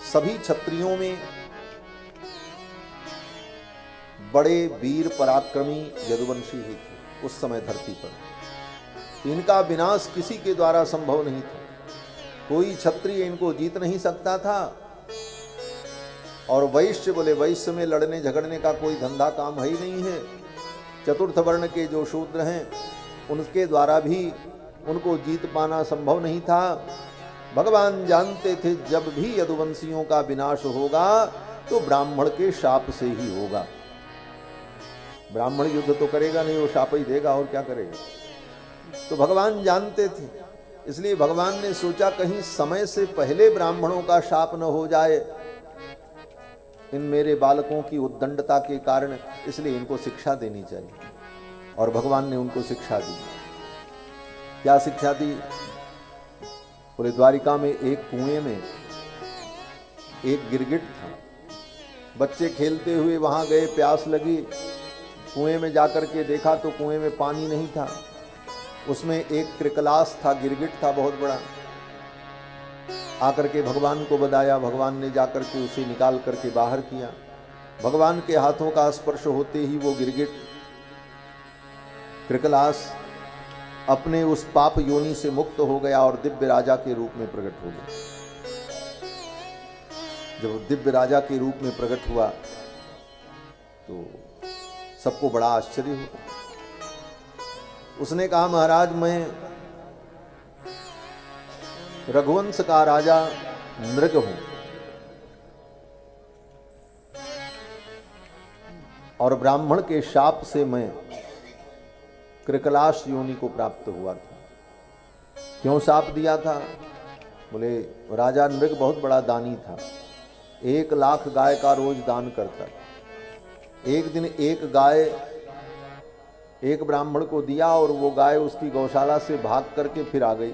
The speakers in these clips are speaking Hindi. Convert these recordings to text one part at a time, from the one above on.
सभी क्षत्रियों में बड़े वीर पराक्रमी यदुवंशी ही थे उस समय धरती पर। इनका विनाश किसी के द्वारा संभव नहीं था, कोई क्षत्रिय इनको जीत नहीं सकता था। और वैश्य बोले, वैश्य में लड़ने झगड़ने का कोई धंधा काम है ही नहीं है। चतुर्थ वर्ण के जो शूद्र हैं उनके द्वारा भी उनको जीत पाना संभव नहीं था। भगवान जानते थे जब भी यदुवंशियों का विनाश होगा तो ब्राह्मण के शाप से ही होगा। ब्राह्मण युद्ध तो करेगा नहीं, वो शाप ही देगा और क्या करेगा। तो भगवान जानते थे, इसलिए भगवान ने सोचा कहीं समय से पहले ब्राह्मणों का शाप न हो जाए इन मेरे बालकों की उद्दंडता के कारण, इसलिए इनको शिक्षा देनी चाहिए। और भगवान ने उनको शिक्षा दी। क्या शिक्षा दी? बोले, द्वारिका में एक कुएं में एक गिरगिट था। बच्चे खेलते हुए वहां गए, प्यास लगी, कुएं में जाकर के देखा तो कुएं में पानी नहीं था, उसमें एक क्रिकलास था, गिरगिट था बहुत बड़ा। आकर के भगवान को बताया, भगवान ने जाकर के उसे निकाल करके बाहर किया। भगवान के हाथों का स्पर्श होते ही वो गिरगिट क्रिकलास अपने उस पाप योनि से मुक्त हो गया और दिव्य राजा के रूप में प्रकट हो गया। जब दिव्य राजा के रूप में प्रकट हुआ तो सबको बड़ा आश्चर्य हुआ। उसने कहा, महाराज मैं रघुवंश का राजा नृग हूं और ब्राह्मण के शाप से मैं कृकलाश योनि को प्राप्त हुआ था। क्यों शाप दिया था? बोले, राजा नृग बहुत बड़ा दानी था, 1 लाख गाय का रोज दान करता था। एक दिन एक गाय एक ब्राह्मण को दिया और वो गाय उसकी गौशाला से भाग करके फिर आ गई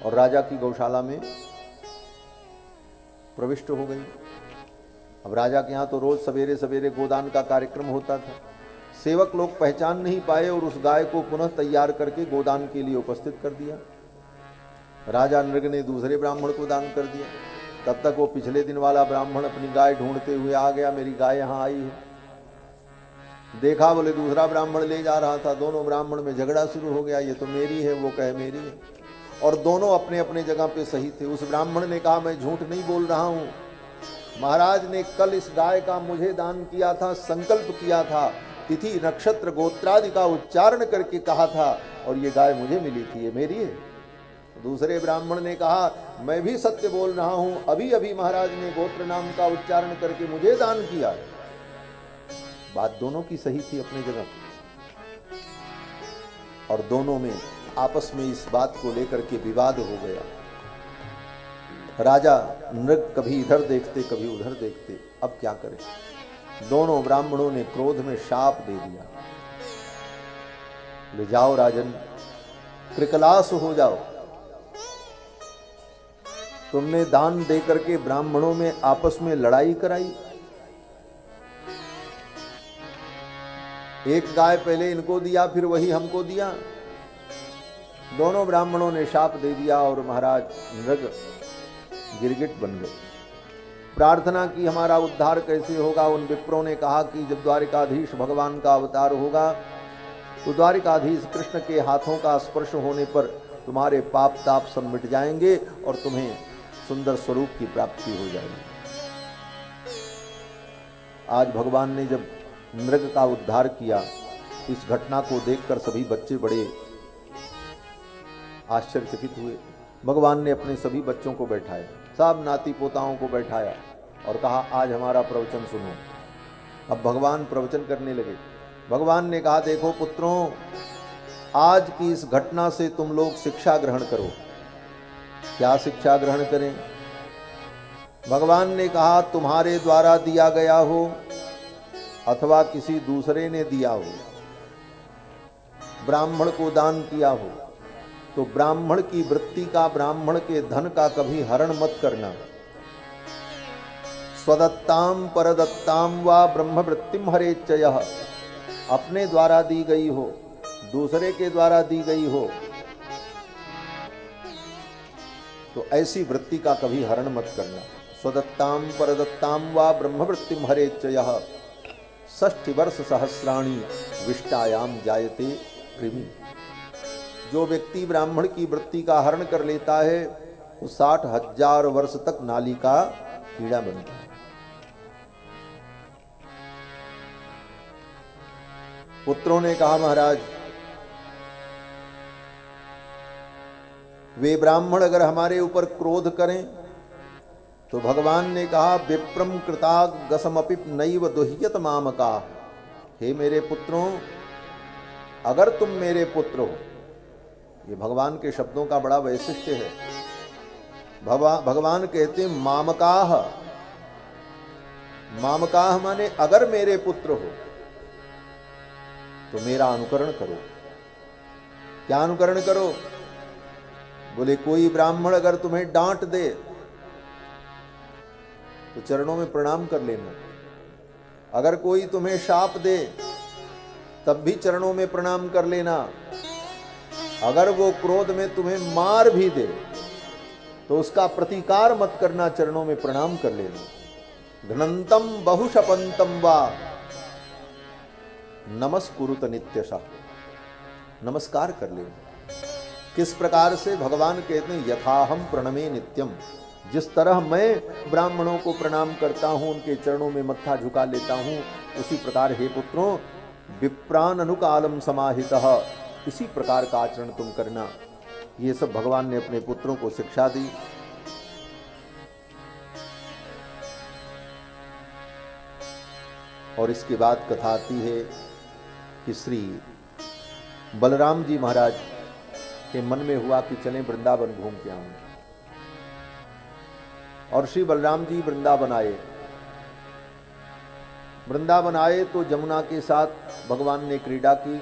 और राजा की गौशाला में प्रविष्ट हो गई। अब राजा के यहाँ तो रोज सवेरे सवेरे गोदान का कार्यक्रम होता था। सेवक लोग पहचान नहीं पाए और उस गाय को पुनः तैयार करके गोदान के लिए उपस्थित कर दिया। राजा नृग ने दूसरे ब्राह्मण को दान कर दिया। तब तक वो पिछले दिन वाला ब्राह्मण अपनी गाय ढूंढते हुए आ गया, मेरी गाय यहाँ आई है। देखा, बोले दूसरा ब्राह्मण ले जा रहा था, दोनों ब्राह्मण में झगड़ा शुरू हो गया, ये तो मेरी है, वो कहे मेरी है, और दोनों अपने अपने जगह पे सही थे। उस ब्राह्मण ने कहा, मैं झूठ नहीं बोल रहा हूं, महाराज ने कल इस गाय का मुझे दान किया था, संकल्प किया था, तिथि नक्षत्र गोत्रादि का उच्चारण करके कहा था और ये गाय मुझे मिली थी, ये मेरी है। दूसरे ब्राह्मण ने कहा, मैं भी सत्य बोल रहा हूं, अभी अभी महाराज ने गोत्र नाम का उच्चारण करके मुझे दान किया। बात दोनों की सही थी अपनी जगह और दोनों में आपस में इस बात को लेकर के विवाद हो गया। राजा नृग कभी इधर देखते कभी उधर देखते, अब क्या करें। दोनों ब्राह्मणों ने क्रोध में शाप दे दिया, ले जाओ राजन, कृकलास हो जाओ। तुमने दान देकर के ब्राह्मणों में आपस में लड़ाई कराई। एक गाय पहले इनको दिया, फिर वही हमको दिया। दोनों ब्राह्मणों ने शाप दे दिया और महाराज नृग गिरगिट बन गए। प्रार्थना की, हमारा उद्धार कैसे होगा। उन विप्रों ने कहा कि जब द्वारिकाधीश भगवान का अवतार होगा तो द्वारिकाधीश कृष्ण के हाथों का स्पर्श होने पर तुम्हारे पाप ताप सब मिट जाएंगे और तुम्हें सुंदर स्वरूप की प्राप्ति हो जाएगी। आज भगवान ने जब नृग का उद्धार किया, इस घटना को देखकर सभी बच्चे बड़े आश्चर्यचकित हुए। भगवान ने अपने सभी बच्चों को बैठाया, सब नाती पोताओं को बैठाया और कहा, आज हमारा प्रवचन सुनो। अब भगवान प्रवचन करने लगे। भगवान ने कहा, देखो पुत्रों, आज की इस घटना से तुम लोग शिक्षा ग्रहण करो। क्या शिक्षा ग्रहण करें? भगवान ने कहा, तुम्हारे द्वारा दिया गया हो अथवा किसी दूसरे ने दिया हो, ब्राह्मण को दान किया हो, तो ब्राह्मण की वृत्ति का, ब्राह्मण के धन का कभी हरण मत करना। स्वदत्ताम परदत्ताम वा ब्रह्म वृत्तिम हरेच्चयः, अपने द्वारा दी गई हो, दूसरे के द्वारा दी गई हो, तो ऐसी वृत्ति का कभी हरण मत करना। स्वदत्ताम परदत्ताम वा ब्रह्मवृत्तिम हरेच्च यः 60 वर्ष सहस्राणी विष्टायाम जायते कृमि। जो व्यक्ति ब्राह्मण की वृत्ति का हरण कर लेता है वो 60,000 वर्ष तक नाली का कीड़ा बनता है। पुत्रों ने कहा महाराज वे ब्राह्मण अगर हमारे ऊपर क्रोध करें तो भगवान ने कहा विप्रम कृतागसमपि नैव दुह्यत मामका। हे मेरे पुत्रों, अगर तुम मेरे पुत्र हो, ये भगवान के शब्दों का बड़ा वैशिष्ट्य है। भगवान कहते हैं मामकाह। मामकाह माने अगर मेरे पुत्र हो तो मेरा अनुकरण करो। क्या अनुकरण करो? बोले कोई ब्राह्मण अगर तुम्हें डांट दे तो चरणों में प्रणाम कर लेना। अगर कोई तुम्हें शाप दे तब भी चरणों में प्रणाम कर लेना। अगर वो क्रोध में तुम्हें मार भी दे तो उसका प्रतिकार मत करना, चरणों में प्रणाम कर लेना। घ्नंतम बहुशपंतम वा नमस्कुरुत नित्यशः, नमस्कार कर लेना। किस प्रकार से? भगवान कहते हैं यथाहम प्रणमे नित्यम। जिस तरह मैं ब्राह्मणों को प्रणाम करता हूं, उनके चरणों में मत्था झुका लेता हूं, उसी प्रकार हे पुत्रों विप्रान अनुकालम समाहितः, इसी प्रकार का आचरण तुम करना। ये सब भगवान ने अपने पुत्रों को शिक्षा दी। और इसके बाद कथा आती है कि श्री बलराम जी महाराज के मन में हुआ कि चलें वृंदावन घूम के आऊं। और श्री बलराम जी वृंदावन आए। वृंदावन आए तो जमुना के साथ भगवान ने क्रीड़ा की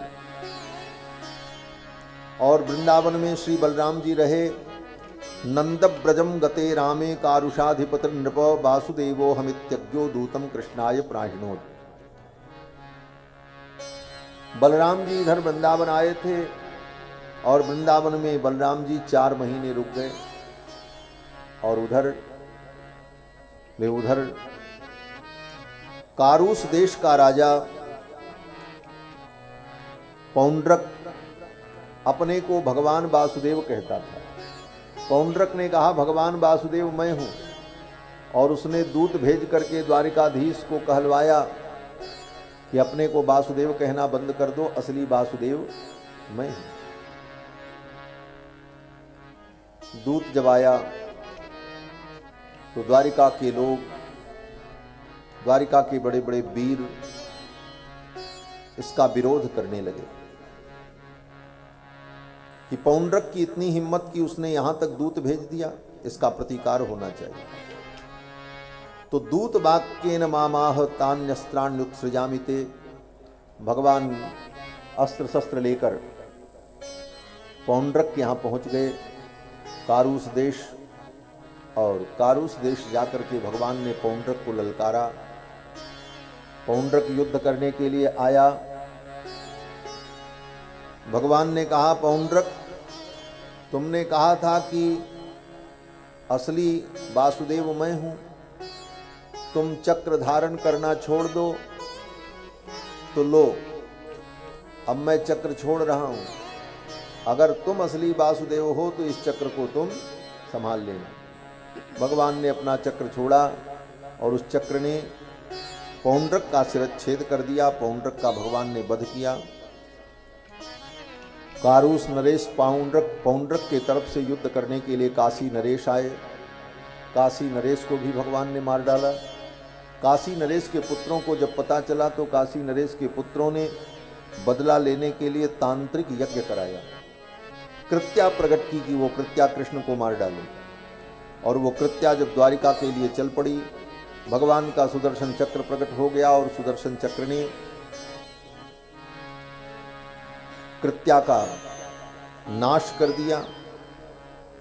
और वृंदावन में श्री बलराम जी रहे। नंद ब्रजम गते रामे कारुषाधिपति नृप वासुदेवो हमित्यज्ञो दूतम कृष्णाय प्राहिणोत। बलराम जी इधर वृंदावन आए थे और वृंदावन में बलराम जी 4 महीने रुक गए और उधर कारूस देश का राजा पौंड्रक अपने को भगवान वासुदेव कहता था। पौंड्रक ने कहा भगवान वासुदेव मैं हूं और उसने दूत भेज करके द्वारिकाधीश को कहलवाया कि अपने को वासुदेव कहना बंद कर दो, असली वासुदेव मैं हूं। दूत जब आया तो द्वारिका के लोग, द्वारिका के बड़े बड़े वीर इसका विरोध करने लगे कि पौंड्रक की इतनी हिम्मत कि उसने यहां तक दूत भेज दिया, इसका प्रतिकार होना चाहिए। तो दूत वाक्येन मामाह तान्यस्त्राण्युत्सृजामिते। भगवान अस्त्र शस्त्र लेकर पौंड्रक के यहां पहुंच गए, कारूस देश। और कारूस देश जाकर के भगवान ने पौंड्रक को ललकारा। पौंड्रक युद्ध करने के लिए आया। भगवान ने कहा पौंड्रक तुमने कहा था कि असली वासुदेव मैं हूं, तुम चक्र धारण करना छोड़ दो, तो लो अब मैं चक्र छोड़ रहा हूं। अगर तुम असली वासुदेव हो तो इस चक्र को तुम संभाल लेना। भगवान ने अपना चक्र छोड़ा और उस चक्र ने पौंड्रक का शिरच्छेद कर दिया। पौंड्रक का भगवान ने वध किया। कारूस नरेश पौंड्रक के तरफ से युद्ध करने के लिए काशी नरेश आए। काशी नरेश को भी भगवान ने मार डाला। काशी नरेश के पुत्रों को जब पता चला तो काशी नरेश के पुत्रों ने बदला लेने के लिए तांत्रिक यज्ञ कराया। कृत्या प्रकट की कि वो कृत्या कृष्ण को मार डाले। और वो कृत्या जब द्वारिका के लिए चल पड़ी, भगवान का सुदर्शन चक्र प्रकट हो गया और सुदर्शन चक्र ने कृत्या का नाश कर दिया।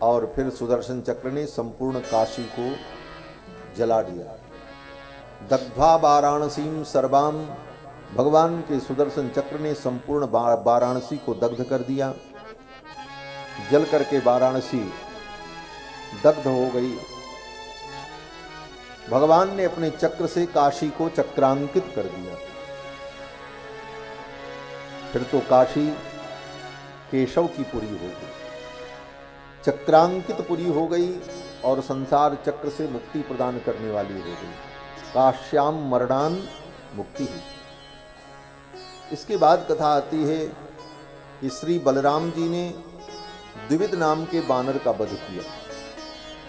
और फिर सुदर्शन चक्र ने संपूर्ण काशी को जला दिया। दग्ध्वा वाराणसीम सर्वाम, भगवान के सुदर्शन चक्र ने संपूर्ण वाराणसी को दग्ध कर दिया। जल करके वाराणसी दग्ध हो गई। भगवान ने अपने चक्र से काशी को चक्रांकित कर दिया। फिर तो काशी केशव की पुरी हो गई, चक्रांकित पुरी हो गई और संसार चक्र से मुक्ति प्रदान करने वाली हो गई। काश्याम मरणान मुक्ति ही। इसके बाद कथा आती है कि श्री बलराम जी ने द्विविद नाम के बानर का वध किया।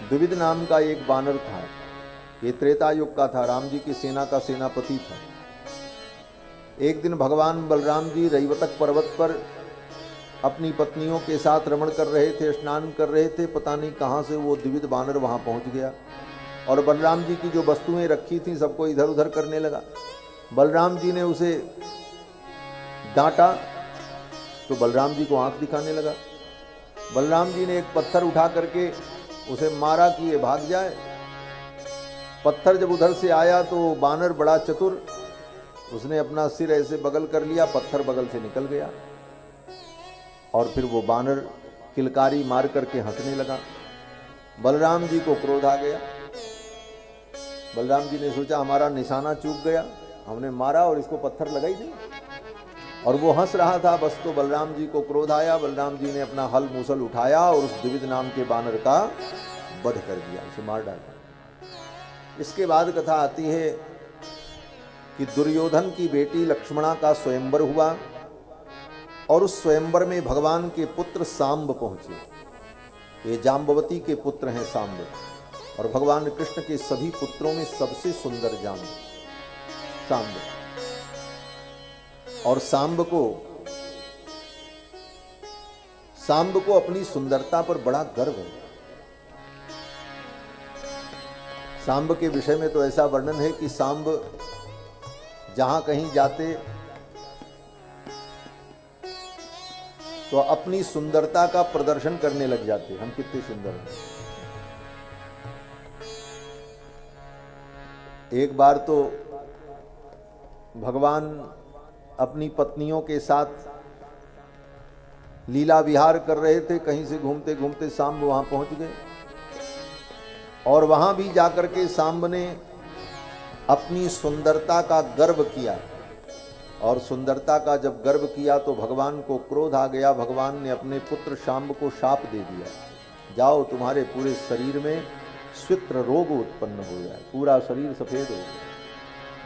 द्विविद नाम का एक बानर था, ये त्रेता युग का था, राम जी की सेना का सेनापति था। एक दिन भगवान बलराम जी रैवतक पर्वत पर अपनी पत्नियों के साथ रमण कर रहे थे, स्नान कर रहे थे। पता नहीं कहाँ से वो द्विविद बानर वहाँ पहुँच गया और बलराम जी की जो वस्तुएं रखी थी सबको इधर उधर करने लगा। बलराम जी ने उसे डांटा तो बलराम जी को आंख दिखाने लगा। बलराम जी ने एक पत्थर उठा करके उसे मारा कि ये भाग जाए। पत्थर जब उधर से आया तो बानर बड़ा चतुर, उसने अपना सिर ऐसे बगल कर लिया, पत्थर बगल से निकल गया और फिर वो बानर किलकारी मार करके हंसने लगा। बलराम जी को क्रोध आ गया। बलराम जी ने सोचा हमारा निशाना चूक गया, हमने मारा और इसको पत्थर लगा ही नहीं, और वो हंस रहा था। बस तो बलराम जी को क्रोध आया। बलराम जी ने अपना हल मूसल उठाया और उस द्विविद नाम के बानर का वध कर दिया, उसे मार डाला। इसके बाद कथा आती है कि दुर्योधन की बेटी लक्ष्मणा का स्वयंवर हुआ और उस स्वयंवर में भगवान के पुत्र सांब पहुंचे। ये जाम्बवती के पुत्र हैं सांब, और भगवान कृष्ण के सभी पुत्रों में सबसे सुंदर सांब। और सांब को अपनी सुंदरता पर बड़ा गर्व है। सांब के विषय में तो ऐसा वर्णन है कि सांब जहां कहीं जाते तो अपनी सुंदरता का प्रदर्शन करने लग जाते, हम कितने सुंदर हैं। एक बार तो भगवान अपनी पत्नियों के साथ लीला विहार कर रहे थे, कहीं से घूमते घूमते सांब वहां पहुंच गए और वहां भी जाकर के सांब ने अपनी सुंदरता का गर्व किया। और सुंदरता का जब गर्व किया तो भगवान को क्रोध आ गया। भगवान ने अपने पुत्र सांब को शाप दे दिया, जाओ तुम्हारे पूरे शरीर में श्वित्र रोग उत्पन्न हो जाए, पूरा शरीर सफेद हो जाए।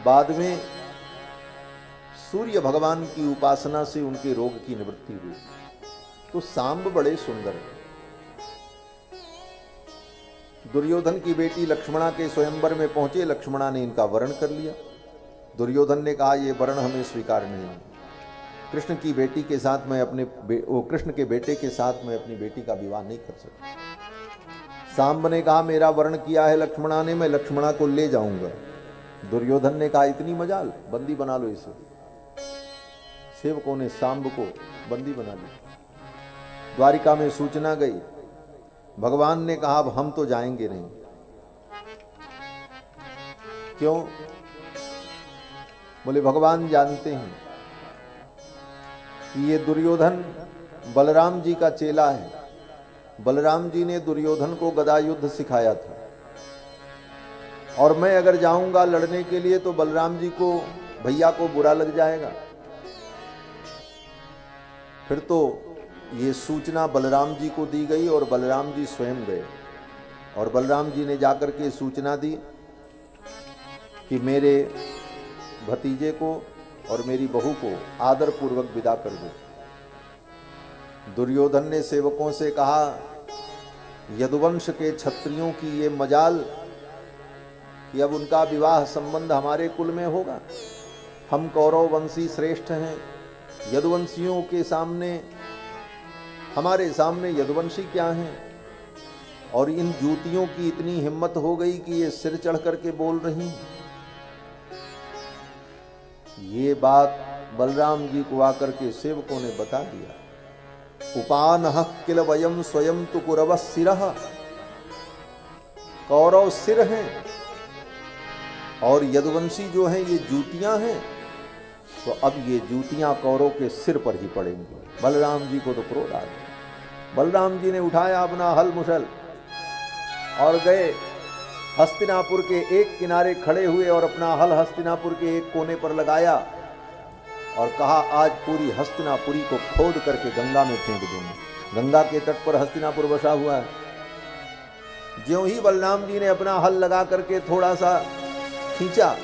बाद में सूर्य भगवान की उपासना से उनके रोग की निवृत्ति हुई। तो सांब बड़े सुंदर हैं। दुर्योधन की बेटी लक्ष्मणा के स्वयंवर में पहुंचे, लक्ष्मणा ने इनका वरण कर लिया। दुर्योधन ने कहा ये वरण हमें स्वीकार नहीं है, कृष्ण की बेटी के साथ मैं कृष्ण के बेटे के साथ मैं अपनी बेटी का विवाह नहीं कर सकता। सांब ने कहा मेरा वरण किया है लक्ष्मणा ने, मैं लक्ष्मणा को ले जाऊंगा। दुर्योधन ने कहा इतनी मजाल, बंदी बना लो इसे। सेवकों ने सांब को बंदी बना लिया। द्वारिका में सूचना गई, भगवान ने कहा अब हम तो जाएंगे नहीं। क्यों? बोले भगवान जानते हैं कि ये दुर्योधन बलराम जी का चेला है। बलराम जी ने दुर्योधन को गदा युद्ध सिखाया था, और मैं अगर जाऊंगा लड़ने के लिए तो बलराम जी को, भैया को बुरा लग जाएगा। फिर तो ये सूचना बलराम जी को दी गई और बलराम जी स्वयं गए, और बलराम जी ने जाकर के सूचना दी कि मेरे भतीजे को और मेरी बहू को आदर पूर्वक विदा कर दो। दुर्योधन ने सेवकों से कहा यदुवंश के क्षत्रियों की ये मजाल कि अब उनका विवाह संबंध हमारे कुल में होगा। हम कौरव वंशी श्रेष्ठ हैं, यदुवंशियों के सामने, हमारे सामने यदुवंशी क्या हैं? और इन जूतियों की इतनी हिम्मत हो गई कि ये सिर चढ़ करके बोल रही हैं। ये बात बलराम जी को आकर के सेवकों ने बता दिया। उपानह किल वयम स्वयं तु कुरव सिरह, कौरव सिर हैं और यदुवंशी जो हैं ये जूतियां हैं, तो अब ये जूतियां कौरव के सिर पर ही पड़ेंगी। बलराम जी को तो क्रोध आ गया। बलराम जी ने उठाया अपना हल मुसल और गए हस्तिनापुर के एक किनारे खड़े हुए और अपना हल हस्तिनापुर के एक कोने पर लगाया और कहा आज पूरी हस्तिनापुरी को खोद करके गंगा में फेंक दूंगा। गंगा के तट पर हस्तिनापुर बसा हुआ है। ज्यों ही बलराम जी ने अपना हल लगा करके थोड़ा सा खींचा,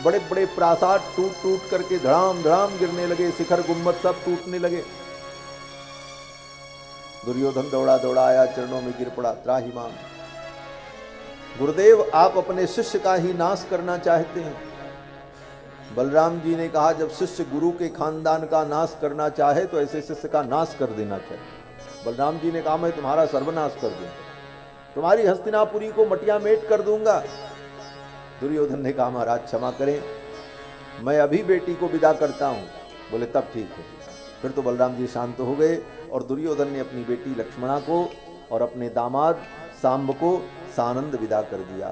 बड़े बड़े प्रासाद टूट टूट करके धड़ाम धड़ाम गिरने लगे, शिखर गुम्बद सब टूटने लगे। दुर्योधन दौड़ा दौड़ा आया, चरणों में गिर पड़ा, त्राहि माम। गुरुदेव आप अपने शिष्य का ही नाश करना चाहते हैं। बलराम जी ने कहा जब शिष्य गुरु के खानदान का नाश करना चाहे तो ऐसे शिष्य का नाश कर देना चाहिए। बलराम जी ने कहा मैं तुम्हारा सर्वनाश कर दूंगा, तुम्हारी हस्तिनापुरी को मटिया मेट कर दूंगा। दुर्योधन ने कहा महाराज क्षमा करें, मैं अभी बेटी को विदा करता हूं। बोले तब ठीक है। फिर तो बलराम जी शांत हो गए और दुर्योधन ने अपनी बेटी लक्ष्मणा को और अपने दामाद सांब को सानंद विदा कर दिया।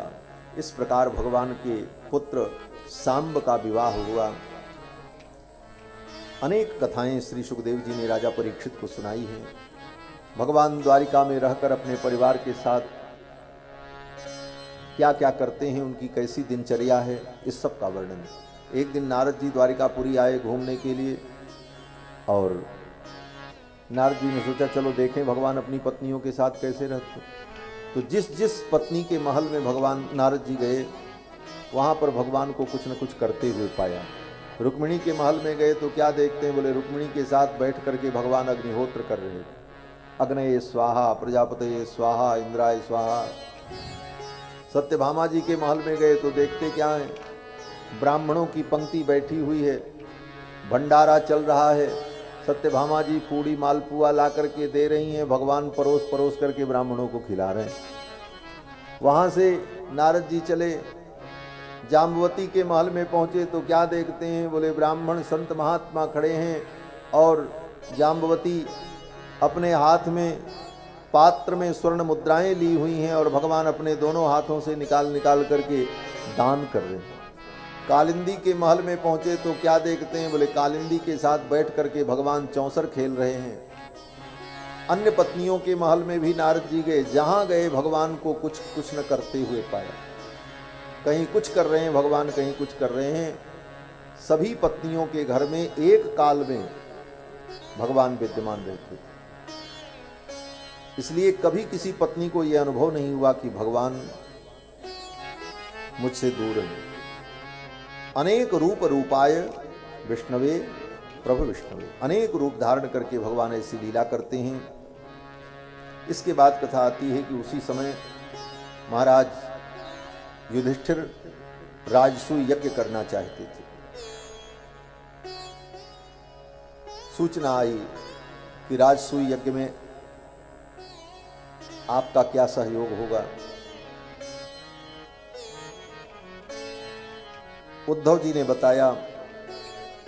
इस प्रकार भगवान के पुत्र सांब का विवाह हुआ। अनेक कथाएं श्री सुखदेव जी ने राजा परीक्षित को सुनाई हैं। भगवान द्वारिका में रहकर अपने परिवार के साथ क्या क्या करते हैं, उनकी कैसी दिनचर्या है, इस सब का वर्णन। एक दिन नारद जी द्वारिकापुरी आए घूमने के लिए और नारद जी ने सोचा चलो देखें भगवान अपनी पत्नियों के साथ कैसे रहते। तो जिस जिस पत्नी के महल में भगवान नारद जी गए वहाँ पर भगवान को कुछ न कुछ करते हुए पाया। रुक्मिणी के महल में गए तो क्या देखते हैं, बोले रुक्मिणी के साथ बैठ करके भगवान अग्निहोत्र कर रहे थे। अग्नये स्वाहा, प्रजापतये स्वाहा, इंद्राय स्वाहा। सत्यभामा जी के महल में गए तो देखते क्या है, ब्राह्मणों की पंक्ति बैठी हुई है, भंडारा चल रहा है। सत्यभामा जी पूड़ी मालपुआ ला करके दे रही हैं, भगवान परोस परोस करके ब्राह्मणों को खिला रहे हैं। वहाँ से नारद जी चले जाम्बवती के महल में पहुँचे तो क्या देखते हैं, बोले ब्राह्मण संत महात्मा खड़े हैं और जाम्बवती अपने हाथ में पात्र में स्वर्ण मुद्राएं ली हुई हैं और भगवान अपने दोनों हाथों से निकाल निकाल करके दान कर रहे हैं। कालिंदी के महल में पहुंचे तो क्या देखते हैं, बोले कालिंदी के साथ बैठ करके भगवान चौसर खेल रहे हैं। अन्य पत्नियों के महल में भी नारद जी गए, जहां गए भगवान को कुछ कुछ न करते हुए पाया। कहीं कुछ कर रहे हैं भगवान, कहीं कुछ कर रहे हैं। सभी पत्नियों के घर में एक काल में भगवान विद्यमान रहते। इसलिए कभी किसी पत्नी को यह अनुभव नहीं हुआ कि भगवान मुझसे दूर है। अनेक रूप रूपाय विष्णवे प्रभु विष्णवे, अनेक रूप धारण करके भगवान ऐसी लीला करते हैं। इसके बाद कथा आती है कि उसी समय महाराज युधिष्ठिर राजसूय यज्ञ करना चाहते थे। सूचना आई कि राजसूय यज्ञ में आपका क्या सहयोग होगा। उद्धव जी ने बताया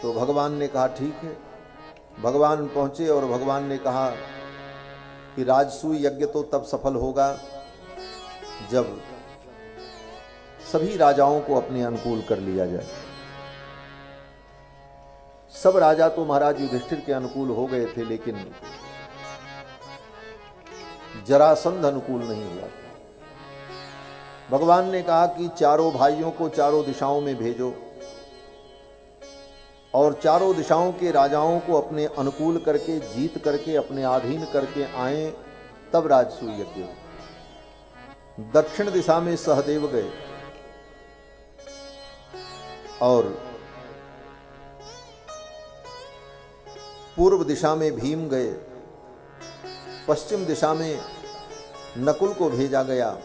तो भगवान ने कहा ठीक है। भगवान पहुंचे और भगवान ने कहा कि राजसूय यज्ञ तो तब सफल होगा जब सभी राजाओं को अपने अनुकूल कर लिया जाए। सब राजा तो महाराज युधिष्ठिर के अनुकूल हो गए थे, लेकिन जरासंध अनुकूल नहीं हुआ। भगवान ने कहा कि चारों भाइयों को चारों दिशाओं में भेजो और चारों दिशाओं के राजाओं को अपने अनुकूल करके जीत करके अपने अधीन करके आए, तब राजसूय यज्ञ हो। दक्षिण दिशा में सहदेव गए और पूर्व दिशा में भीम गए, पश्चिम दिशा में नकुल को भेजा गया।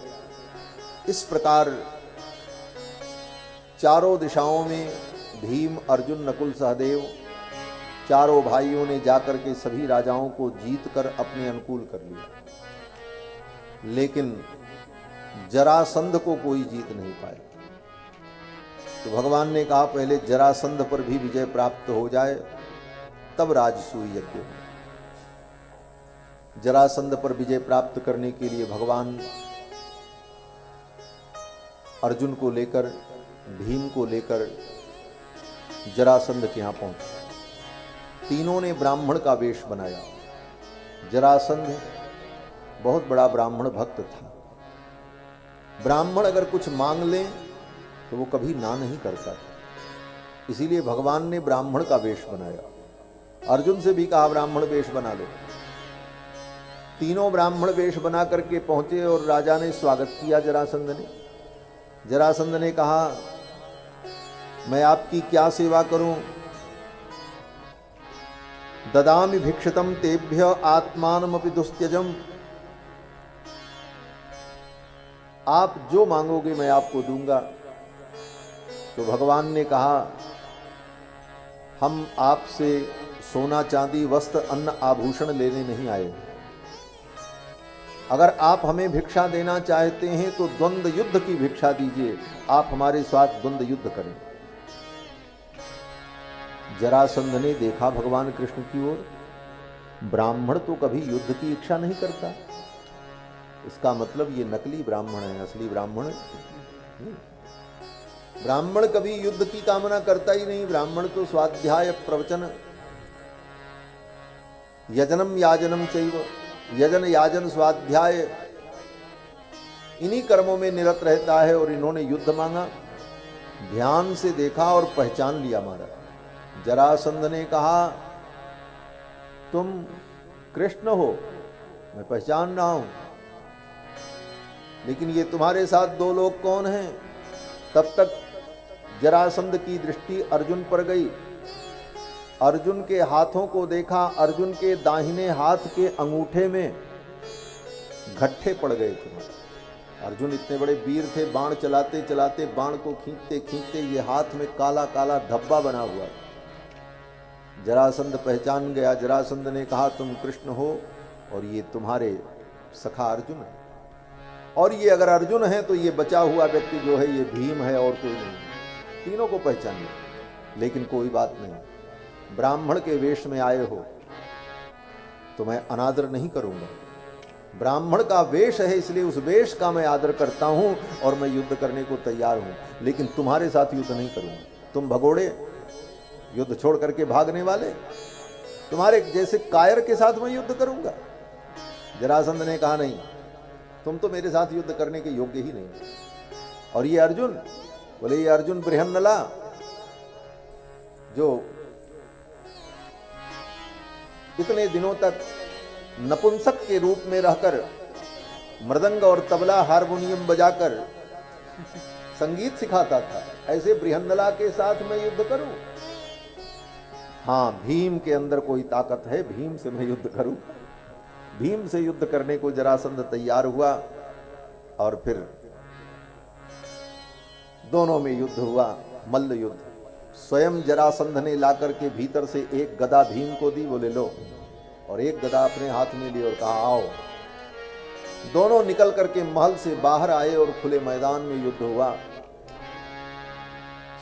इस प्रकार चारों दिशाओं में भीम, अर्जुन, नकुल, सहदेव चारों भाइयों ने जाकर के सभी राजाओं को जीतकर अपने अनुकूल कर लिया, लेकिन जरासंध को कोई जीत नहीं पाया। तो भगवान ने कहा पहले जरासंध पर भी विजय प्राप्त हो जाए तब राजसूय यज्ञ हो। जरासंध पर विजय प्राप्त करने के लिए भगवान अर्जुन को लेकर, भीम को लेकर जरासंध के यहाँ पहुंचे। तीनों ने ब्राह्मण का वेश बनाया। जरासंध बहुत बड़ा ब्राह्मण भक्त था। ब्राह्मण अगर कुछ मांग लें तो वो कभी ना नहीं करता था। इसीलिए भगवान ने ब्राह्मण का वेश बनाया। अर्जुन से भी कहा ब्राह्मण वेश बना लो। तीनों ब्राह्मण वेश बना करके पहुंचे और राजा ने स्वागत किया जरासंध ने। जरासंध ने कहा मैं आपकी क्या सेवा करूं? ददामि भिक्षितम तेभ्य आत्मानमपि दुस्त्यजम। आप जो मांगोगे मैं आपको दूंगा। तो भगवान ने कहा हम आपसे सोना चांदी वस्त्र अन्न आभूषण लेने नहीं आए। अगर आप हमें भिक्षा देना चाहते हैं तो द्वंद्व युद्ध की भिक्षा दीजिए। आप हमारे साथ द्वंद्व युद्ध करें। जरासंध ने देखा भगवान कृष्ण की ओर, ब्राह्मण तो कभी युद्ध की इच्छा नहीं करता। इसका मतलब ये नकली ब्राह्मण है, असली ब्राह्मण नहीं। ब्राह्मण कभी युद्ध की कामना करता ही नहीं। ब्राह्मण तो स्वाध्याय प्रवचन यजनम याजनम चैव, यजन याजन स्वाध्याय, इन्हीं कर्मों में निरत रहता है। और इन्होंने युद्ध मांगा, ध्यान से देखा और पहचान लिया महाराज। जरासंध ने कहा तुम कृष्ण हो, मैं पहचान रहा हूं, लेकिन ये तुम्हारे साथ दो लोग कौन हैं? तब तक जरासंध की दृष्टि अर्जुन पर गई। अर्जुन के हाथों को देखा। अर्जुन के दाहिने हाथ के अंगूठे में गट्ठे पड़ गए थे। अर्जुन इतने बड़े वीर थे, बाण चलाते चलाते बाण को खींचते खींचते ये हाथ में काला काला धब्बा बना हुआ। जरासंध पहचान गया। जरासंध ने कहा तुम कृष्ण हो और ये तुम्हारे सखा अर्जुन है। और ये अगर अर्जुन है तो ये बचा हुआ व्यक्ति जो है ये भीम है और कोई नहीं। तीनों को पहचान लिया। लेकिन कोई बात नहीं, ब्राह्मण के वेश में आए हो तो मैं अनादर नहीं करूंगा। ब्राह्मण का वेश है इसलिए उस वेश का मैं आदर करता हूं और मैं युद्ध करने को तैयार हूं, लेकिन तुम्हारे साथ युद्ध नहीं करूंगा। तुम भगोड़े, युद्ध छोड़ करके भागने वाले, तुम्हारे जैसे कायर के साथ मैं युद्ध करूंगा। जरासंध ने कहा नहीं, तुम तो मेरे साथ युद्ध करने के योग्य ही नहीं। और ये अर्जुन, बोले ये अर्जुन बृहन्नला जो इतने दिनों तक नपुंसक के रूप में रहकर मृदंग और तबला हारमोनियम बजाकर संगीत सिखाता था, ऐसे बृहन्नला के साथ मैं युद्ध करूं? हाँ, भीम के अंदर कोई ताकत है, भीम से मैं युद्ध करूं। भीम से युद्ध करने को जरासंध तैयार हुआ और फिर दोनों में युद्ध हुआ, मल्ल युद्ध। स्वयं जरासंध ने लाकर के भीतर से एक गदा भीम को दी, बोले लो, और एक गदा अपने हाथ में ली और कहा आओ। दोनों निकल करके महल से बाहर आए और खुले मैदान में युद्ध हुआ।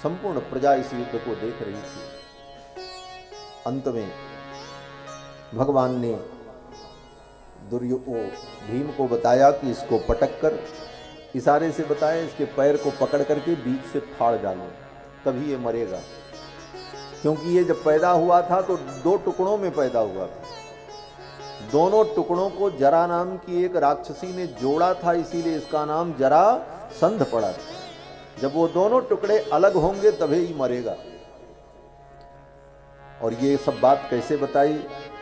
संपूर्ण प्रजा इस युद्ध को देख रही थी। अंत में भगवान ने भीम को बताया कि इसको पटक कर, इशारे से बताया, इसके पैर को पकड़ करके बीच से फाड़ डालो, तभी ये मरेगा। क्योंकि ये जब पैदा हुआ था तो दो टुकड़ों में पैदा हुआ था। दोनों टुकड़ों को जरा नाम की एक राक्षसी ने जोड़ा था, इसीलिए इसका नाम जरासंध पड़ा था। जब वो दोनों टुकड़े अलग होंगे तभी ही मरेगा। और ये सब बात कैसे बताई?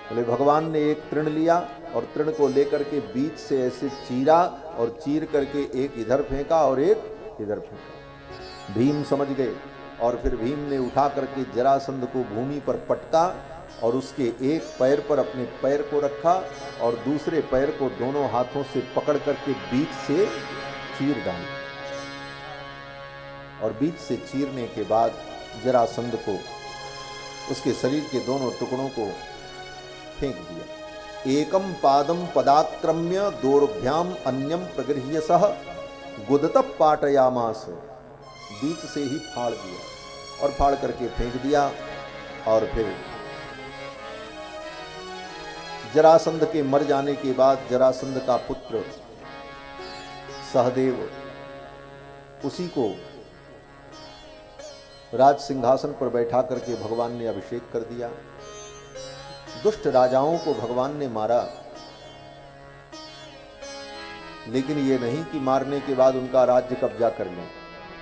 बोले भगवान ने एक तृण लिया और तृण को लेकर के बीच से ऐसे चीरा और चीर करके एक इधर फेंका और एक इधर फेंका। भीम समझ गए और फिर भीम ने उठा करके जरासंध को भूमि पर पटका और उसके एक पैर पर अपने पैर को रखा और दूसरे पैर को दोनों हाथों से पकड़ करके बीच से चीर डाला। और बीच से चीरने के बाद जरासंध को, उसके शरीर के दोनों टुकड़ों को फेंक दिया। एकम पादम पदाक्रम्य दोर्भ्याम अन्यम प्रगृह्य सह गुदत पाटयामास, बीच से ही फाड़ दिया और फाड़ करके फेंक दिया। और फिर जरासंध के मर जाने के बाद जरासंध का पुत्र सहदेव, उसी को राज सिंहासन पर बैठा करके भगवान ने अभिषेक कर दिया। दुष्ट राजाओं को भगवान ने मारा, लेकिन ये नहीं कि मारने के बाद उनका राज्य कब्जा कर लें।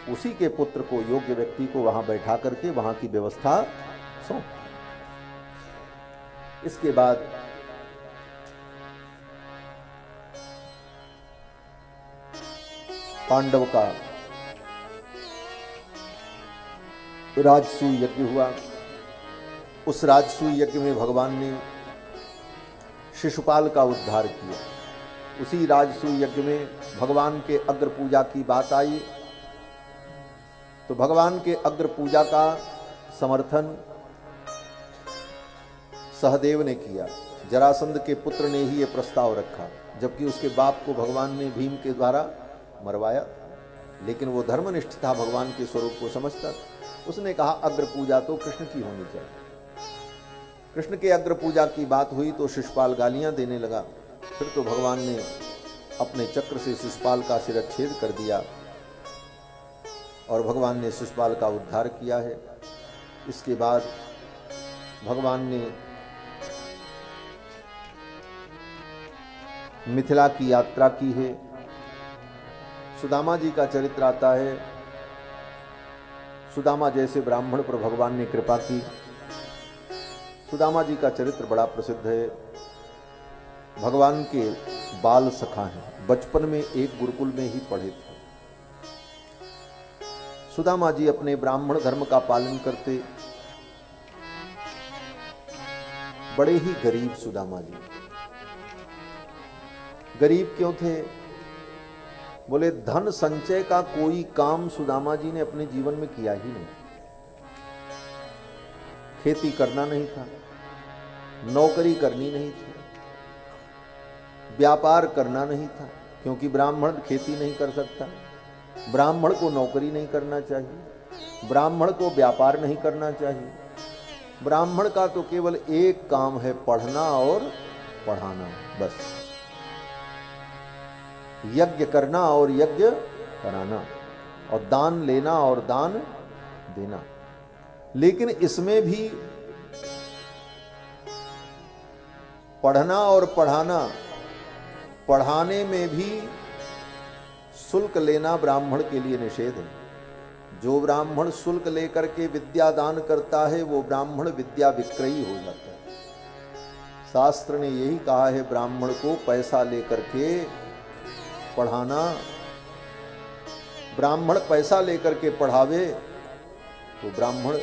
उसी के पुत्र को, योग्य व्यक्ति को वहां बैठा करके वहां की व्यवस्था सौंप। इसके बाद पांडव का राजसूय यज्ञ हुआ। उस राजसूय यज्ञ में भगवान ने शिशुपाल का उद्धार किया। उसी राजसूय यज्ञ में भगवान के अग्र पूजा की बात आई तो भगवान के अग्र पूजा का समर्थन सहदेव ने किया। जरासंध के पुत्र ने ही यह प्रस्ताव रखा, जबकि उसके बाप को भगवान ने भीम के द्वारा मरवाया, लेकिन वो धर्मनिष्ठ था, भगवान के स्वरूप को समझता था। उसने कहा अग्र पूजा तो कृष्ण की होनी चाहिए। कृष्ण के अग्र पूजा की बात हुई तो शिशुपाल गालियां देने लगा। फिर तो भगवान ने अपने चक्र से शिशुपाल का शिरच्छेद कर दिया और भगवान ने शिशुपाल का उद्धार किया है। इसके बाद भगवान ने मिथिला की यात्रा की है। सुदामा जी का चरित्र आता है। सुदामा जैसे ब्राह्मण पर भगवान ने कृपा की। सुदामा जी का चरित्र बड़ा प्रसिद्ध है। भगवान के बाल सखा हैं, बचपन में एक गुरुकुल में ही पढ़े थे। सुदामा जी अपने ब्राह्मण धर्म का पालन करते, बड़े ही गरीब सुदामा जी। गरीब क्यों थे? बोले धन संचय का कोई काम सुदामा जी ने अपने जीवन में किया ही नहीं। खेती करना नहीं था, नौकरी करनी नहीं थी, व्यापार करना नहीं था, क्योंकि ब्राह्मण खेती नहीं कर सकता। ब्राह्मण को नौकरी नहीं करना चाहिए, ब्राह्मण को व्यापार नहीं करना चाहिए। ब्राह्मण का तो केवल एक काम है, पढ़ना और पढ़ाना, बस। यज्ञ करना और यज्ञ कराना, और दान लेना और दान देना। लेकिन इसमें भी पढ़ना और पढ़ाना, पढ़ाने में भी शुल्क लेना ब्राह्मण के लिए निषेध है। जो ब्राह्मण शुल्क लेकर के विद्या दान करता है वो ब्राह्मण विद्या विक्रयी हो जाता है। शास्त्र ने यही कहा है, ब्राह्मण को पैसा लेकर के पढ़ाना। ब्राह्मण पैसा लेकर के पढ़ावे तो ब्राह्मण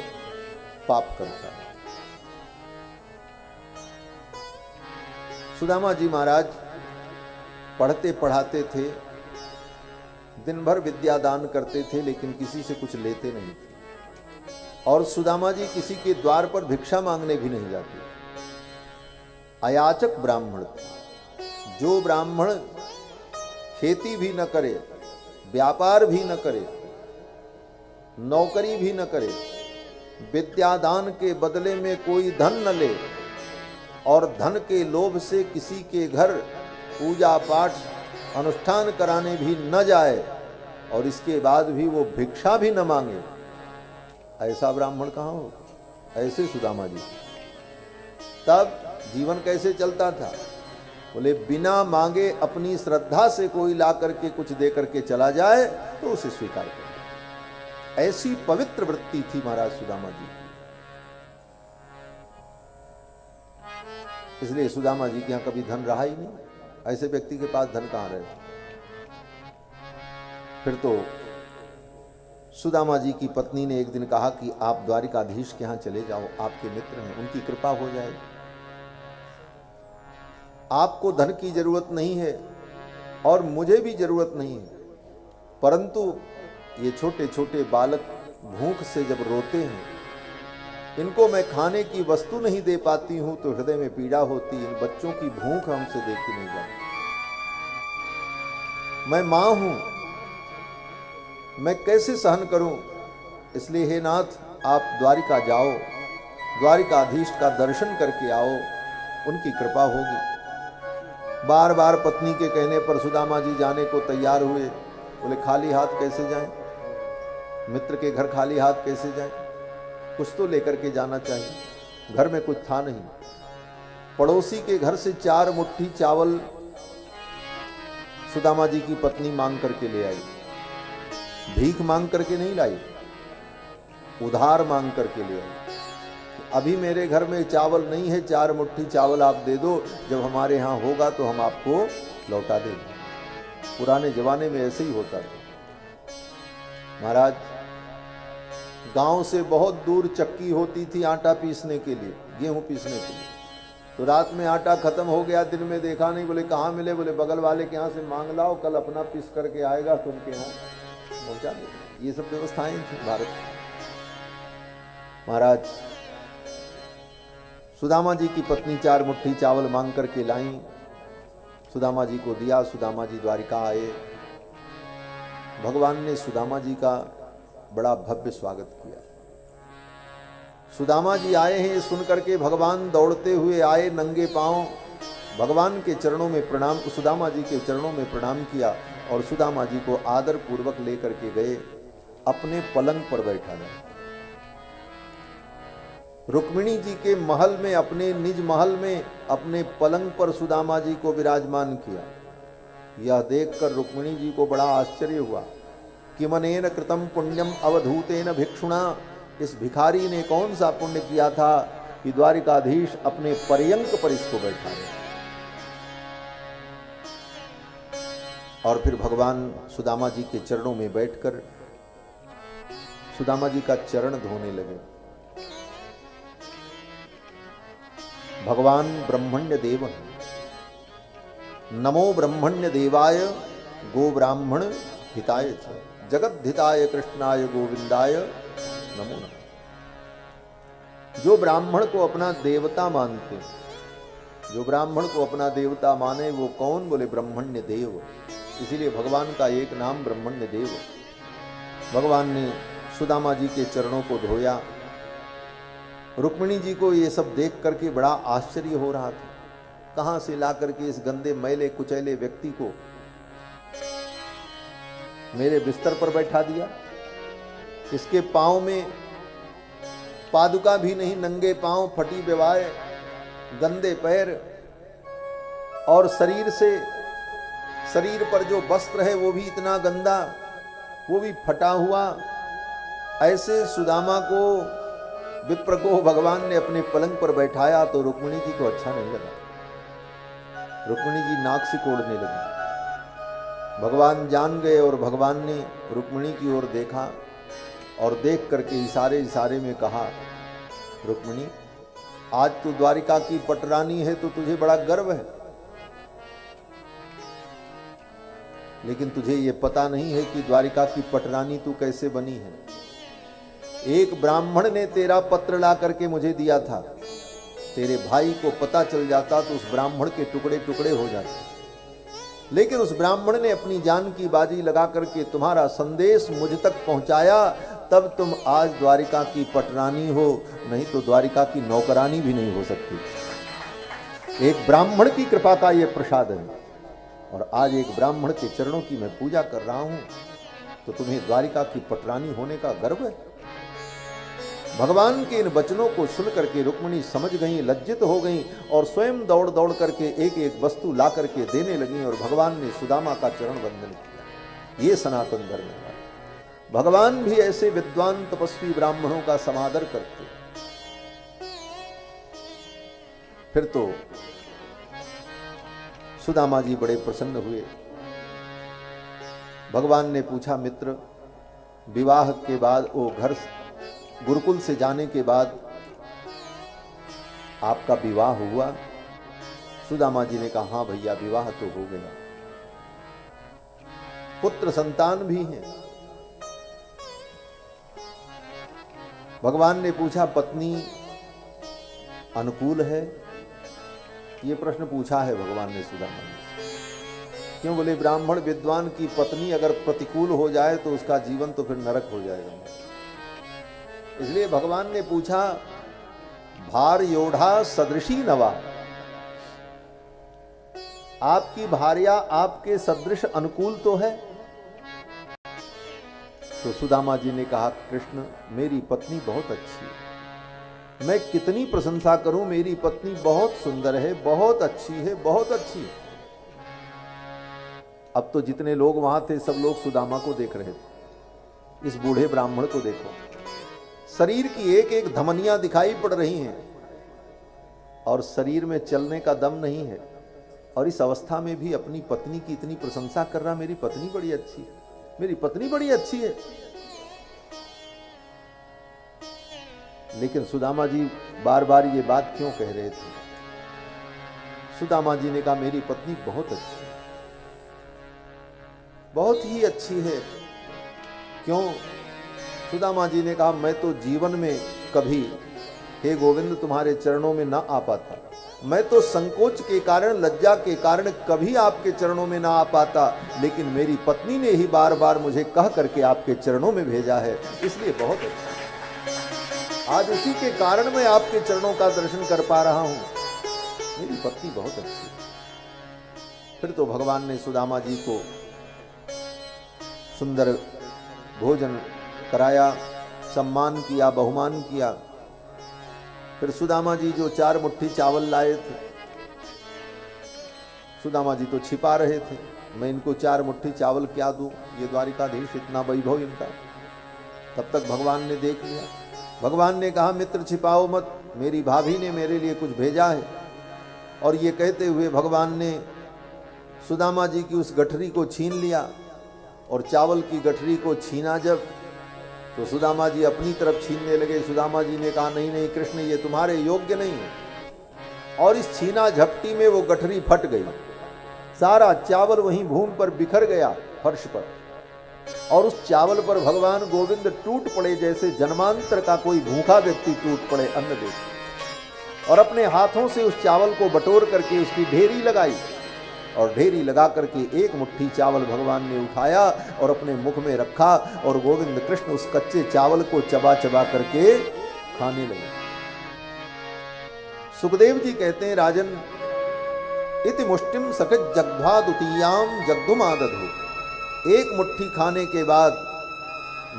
पाप करता है। सुदामा जी महाराज पढ़ते पढ़ाते थे, दिन भर विद्या दान करते थे, लेकिन किसी से कुछ लेते नहीं थे। और सुदामा जी किसी के द्वार पर भिक्षा मांगने भी नहीं जाते। अयाचक ब्राह्मण थे। जो ब्राह्मण खेती भी न करे, व्यापार भी न करे, नौकरी भी न करे, विद्यादान के बदले में कोई धन न ले, और धन के लोभ से किसी के घर पूजा पाठ अनुष्ठान कराने भी न जाए, और इसके बाद भी वो भिक्षा भी न मांगे, ऐसा ब्राह्मण कहाँ हो? ऐसे सुदामा जी। तब जीवन कैसे चलता था? बोले बिना मांगे अपनी श्रद्धा से कोई ला करके कुछ दे करके चला जाए तो उसे स्वीकार कर। ऐसी पवित्र वृत्ति थी महाराज सुदामा जी की। इसलिए सुदामा जी के यहां कभी धन रहा ही नहीं। ऐसे व्यक्ति के पास धन कहां रहे? फिर तो सुदामा जी की पत्नी ने एक दिन कहा कि आप द्वारिकाधीश के यहां चले जाओ, आपके मित्र हैं, उनकी कृपा हो जाएगी। आपको धन की जरूरत नहीं है और मुझे भी जरूरत नहीं है, परंतु ये छोटे छोटे बालक भूख से जब रोते हैं, इनको मैं खाने की वस्तु नहीं दे पाती हूं तो हृदय में पीड़ा होती है। इन बच्चों की भूख हमसे देखी नहीं जाती। मैं मां हूं, मैं कैसे सहन करूं? इसलिए हे नाथ, आप द्वारिका जाओ, द्वारिकाधीश का दर्शन करके आओ, उनकी कृपा होगी। बार बार पत्नी के कहने पर सुदामा जी जाने को तैयार हुए। बोले खाली हाथ कैसे जाएं? मित्र के घर खाली हाथ कैसे जाएं? कुछ तो लेकर के जाना चाहिए। घर में कुछ था नहीं। पड़ोसी के घर से 4 मुट्ठी चावल सुदामा जी की पत्नी मांग करके ले आई, भीख मांग करके नहीं लाई, उधार मांग करके ले आई। अभी मेरे घर में चावल नहीं है, 4 मुट्ठी चावल आप दे दो, जब हमारे यहाँ होगा तो हम आपको लौटा देंगे। पुराने जमाने में ऐसे ही होता था। महाराज, गांव से बहुत दूर चक्की होती थी आटा पीसने के लिए, गेहूं पीसने के लिए। तो रात में आटा खत्म हो गया, दिन में देखा नहीं, बोले कहाँ मिले, बोले बगल वाले के यहाँ से मांग लाओ, कल अपना पीस करके आएगा तो उनके यहाँ पहुँचा देगा। ये सब व्यवस्थाएं थी भारत में। महाराज, सुदामा जी की पत्नी 4 मुट्ठी चावल मांग करके लाई, सुदामा जी को दिया। सुदामा जी द्वारिका आए। भगवान ने सुदामा जी का बड़ा भव्य स्वागत किया। सुदामा जी आए हैं सुन करके भगवान दौड़ते हुए आए, नंगे पांव भगवान के चरणों में प्रणाम, सुदामा जी के चरणों में प्रणाम किया और सुदामा जी को आदर पूर्वक लेकर के गए, अपने पलंग पर बैठा गया। रुक्मिणी जी के महल में, अपने निज महल में अपने पलंग पर सुदामा जी को विराजमान किया। यह देखकर रुक्मिणी जी को बड़ा आश्चर्य हुआ। किमनेन कृतम पुण्यम अवधूतेन भिक्षुणा, इस भिखारी ने कौन सा पुण्य किया था कि द्वारिकाधीश अपने पर्यंक पर इसको बैठा है। और फिर भगवान सुदामा जी के चरणों में बैठकर सुदामा जी का चरण धोने लगे। भगवान ब्रह्मण्य देव, नमो ब्रह्मण्य देवाय गो ब्राह्मण हिताय च, जगत हिताय कृष्णाय गोविंदाय नमो नमः। जो ब्राह्मण को अपना देवता मानते, जो ब्राह्मण को अपना देवता माने वो कौन, बोले ब्रह्मण्य देव। इसीलिए भगवान का एक नाम ब्रह्मण्य देव। भगवान ने सुदामा जी के चरणों को धोया। रुक्मिणी जी को ये सब देख करके बड़ा आश्चर्य हो रहा था। कहां से ला करके इस गंदे मैले कुचैले व्यक्ति को मेरे बिस्तर पर बैठा दिया। इसके पांव में पादुका भी नहीं, नंगे पांव, फटी बेवाए, गंदे पैर, और शरीर पर जो वस्त्र है वो भी इतना गंदा, वो भी फटा हुआ। ऐसे सुदामा को, विप्र को भगवान ने अपने पलंग पर बैठाया तो रुक्मिणी जी को अच्छा नहीं लगा। रुक्मिणी जी नाक से कोड़ने लगी। भगवान जान गए और भगवान ने रुक्मिणी की ओर देखा और देख करके इशारे में कहा, रुक्मिणी, आज तू द्वारिका की पटरानी है तो तुझे बड़ा गर्व है, लेकिन तुझे ये पता नहीं है कि द्वारिका की पटरानी तू कैसे बनी है। एक ब्राह्मण ने तेरा पत्र ला करके मुझे दिया था। तेरे भाई को पता चल जाता तो उस ब्राह्मण के टुकड़े टुकड़े हो जाते, लेकिन उस ब्राह्मण ने अपनी जान की बाजी लगा करके तुम्हारा संदेश मुझ तक पहुंचाया, तब तुम आज द्वारिका की पटरानी हो, नहीं तो द्वारिका की नौकरानी भी नहीं हो सकती। एक ब्राह्मण की कृपा का यह प्रसाद है, और आज एक ब्राह्मण के चरणों की मैं पूजा कर रहा हूं, तो तुम्हें द्वारिका की पटरानी होने का गर्व है। भगवान के इन वचनों को सुन करके रुक्मिणी समझ गई, लज्जित हो गई और स्वयं दौड़ दौड़ करके एक एक वस्तु ला करके देने लगी, और भगवान ने सुदामा का चरण वंदन किया। ये सनातन धर्म है। भगवान भी ऐसे विद्वान तपस्वी ब्राह्मणों का समादर करते। फिर तो सुदामा जी बड़े प्रसन्न हुए। भगवान ने पूछा, मित्र, विवाह के बाद, वो घर गुरुकुल से जाने के बाद आपका विवाह हुआ? सुदामा जी ने कहा, हाँ भैया, विवाह तो हो गया, पुत्र संतान भी हैं। भगवान ने पूछा, पत्नी अनुकूल है? ये प्रश्न पूछा है भगवान ने सुदामा जी। क्यों? बोले, ब्राह्मण विद्वान की पत्नी अगर प्रतिकूल हो जाए तो उसका जीवन तो फिर नरक हो जाएगा। इसलिए भगवान ने पूछा, भार योढ़ा सदृशी नवा, आपकी भार्या आपके सदृश अनुकूल तो है? तो सुदामा जी ने कहा, कृष्ण, मेरी पत्नी बहुत अच्छी है, मैं कितनी प्रशंसा करूं, मेरी पत्नी बहुत सुंदर है, बहुत अच्छी है, बहुत अच्छी। अब तो जितने लोग वहां थे सब लोग सुदामा को देख रहे थे। इस बूढ़े ब्राह्मण को देखो, शरीर की एक एक धमनियां दिखाई पड़ रही हैं और शरीर में चलने का दम नहीं है, और इस अवस्था में भी अपनी पत्नी की इतनी प्रशंसा कर रहा, मेरी पत्नी बड़ी अच्छी है, मेरी पत्नी बड़ी अच्छी है। लेकिन सुदामा जी बार बार ये बात क्यों कह रहे थे? सुदामा जी ने कहा मेरी पत्नी बहुत अच्छी है, बहुत ही अच्छी है। क्यों? सुदामा जी ने कहा मैं तो जीवन में कभी हे गोविंद तुम्हारे चरणों में ना आ पाता, मैं तो संकोच के कारण, लज्जा के कारण कभी आपके चरणों में ना आ पाता, लेकिन मेरी पत्नी ने ही बार बार मुझे कह करके आपके चरणों में भेजा है, इसलिए बहुत अच्छा। आज उसी के कारण मैं आपके चरणों का दर्शन कर पा रहा हूं, मेरी पत्नी बहुत अच्छी है। फिर तो भगवान ने सुदामा जी को सुंदर भोजन कराया, सम्मान किया, बहुमान किया। फिर सुदामा जी जो 4 मुट्ठी चावल लाए थे, सुदामा जी तो छिपा रहे थे, मैं इनको 4 मुट्ठी चावल क्या दूं, ये द्वारिकाधीश इतना वैभव इनका। तब तक भगवान ने देख लिया। भगवान ने कहा मित्र छिपाओ मत, मेरी भाभी ने मेरे लिए कुछ भेजा है। और ये कहते हुए भगवान ने सुदामा जी की उस गठरी को छीन लिया, और चावल की गठरी को छीना जब, तो सुदामा जी अपनी तरफ छीनने लगे। सुदामा जी ने कहा नहीं नहीं कृष्ण, ये तुम्हारे योग्य नहीं है। और इस छीना झपटी में वो गठरी फट गई, सारा चावल वहीं भूमि पर बिखर गया, फर्श पर। और उस चावल पर भगवान गोविंद टूट पड़े, जैसे जन्मांतर का कोई भूखा व्यक्ति टूट पड़े अन्न देख। और अपने हाथों से उस चावल को बटोर करके उसकी ढेरी लगाई, और ढेरी लगा करके 1 मुट्ठी चावल भगवान ने उठाया और अपने मुख में रखा, और गोविंद कृष्ण उस कच्चे चावल को चबा चबा करके खाने लगे। सुखदेव जी कहते हैं राजन इति मुष्टिम सकृत जग्ध्वा द्वितीयाम जग्धुमादधु। 1 मुट्ठी खाने के बाद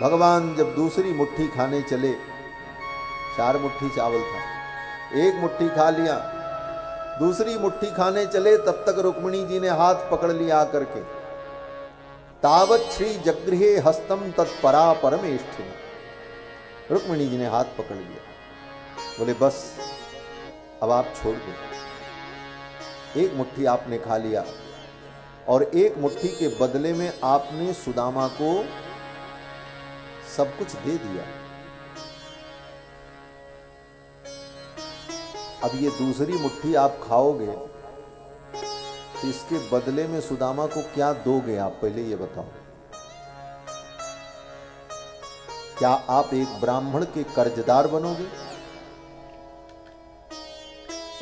भगवान जब दूसरी मुट्ठी खाने चले, 4 मुट्ठी चावल था, 1 मुट्ठी खा लिया, दूसरी मुट्ठी खाने चले, तब तक रुक्मिणी जी ने हाथ पकड़ लिया करके। तावत श्री जगृहे हस्तम तत्परा परमेष्ठिनी। रुक्मिणी जी ने हाथ पकड़ लिया, बोले बस अब आप छोड़ दो। 1 मुट्ठी आपने खा लिया, और 1 मुट्ठी के बदले में आपने सुदामा को सब कुछ दे दिया। अब ये दूसरी मुट्ठी आप खाओगे तो इसके बदले में सुदामा को क्या दोगे आप, पहले ये बताओ। क्या आप एक ब्राह्मण के कर्जदार बनोगे?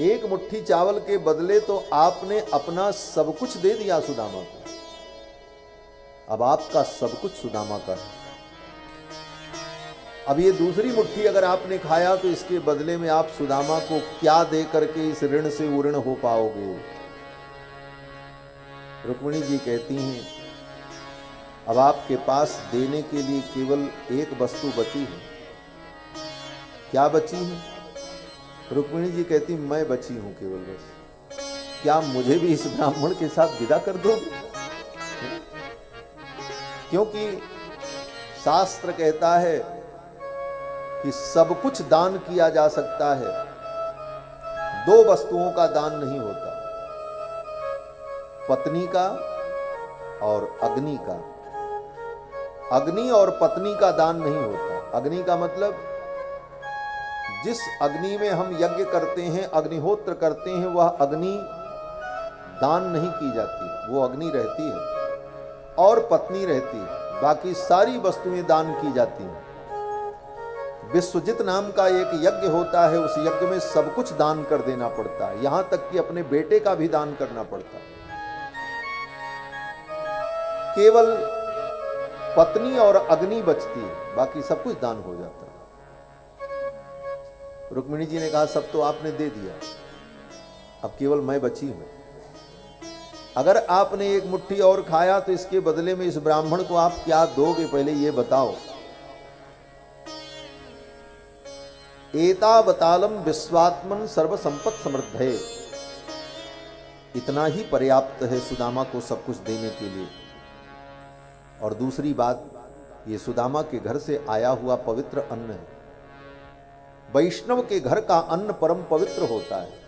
1 मुट्ठी चावल के बदले तो आपने अपना सब कुछ दे दिया सुदामा को। अब आपका सब कुछ सुदामा का है। अब ये दूसरी मुट्ठी अगर आपने खाया तो इसके बदले में आप सुदामा को क्या दे करके इस ऋण से उऋण हो पाओगे? रुक्मिणी जी कहती हैं अब आपके पास देने के लिए केवल 1 वस्तु बची है। क्या बची है? रुक्मिणी जी कहती मैं बची हूं केवल, बस। क्या मुझे भी इस ब्राह्मण के साथ विदा कर दोगे? क्योंकि शास्त्र कहता है कि सब कुछ दान किया जा सकता है, 2 वस्तुओं का दान नहीं होता, पत्नी का और अग्नि का। अग्नि और पत्नी का दान नहीं होता। अग्नि का मतलब जिस अग्नि में हम यज्ञ करते हैं, अग्निहोत्र करते हैं, वह अग्नि दान नहीं की जाती, वो अग्नि रहती है और पत्नी रहती है। बाकी सारी वस्तुएं दान की जाती हैं। विश्वजित नाम का एक यज्ञ होता है, उस यज्ञ में सब कुछ दान कर देना पड़ता है, यहां तक कि अपने बेटे का भी दान करना पड़ता है। केवल पत्नी और अग्नि बचती है, बाकी सब कुछ दान हो जाता है। रुक्मिणी जी ने कहा सब तो आपने दे दिया, अब केवल मैं बची हूं। अगर आपने 1 मुट्ठी और खाया तो इसके बदले में इस ब्राह्मण को आप क्या दोगे, पहले ये बताओ। एतावतालम विश्वात्मन सर्वसंपत् समृद्धे। इतना ही पर्याप्त है सुदामा को सब कुछ देने के लिए। और दूसरी बात, ये सुदामा के घर से आया हुआ पवित्र अन्न है। वैष्णव के घर का अन्न परम पवित्र होता है।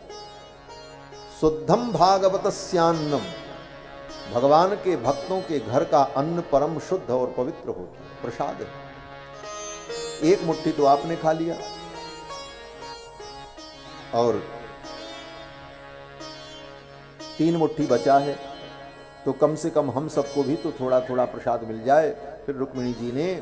शुद्धम भागवतस्यान्नम, भगवान के भक्तों के घर का अन्न परम शुद्ध और पवित्र होता है, प्रसाद है। एक मुट्ठी तो आपने खा लिया और 3 मुट्ठी बचा है, तो कम से कम हम सबको भी तो थोड़ा थोड़ा प्रसाद मिल जाए। फिर रुक्मिणी जी ने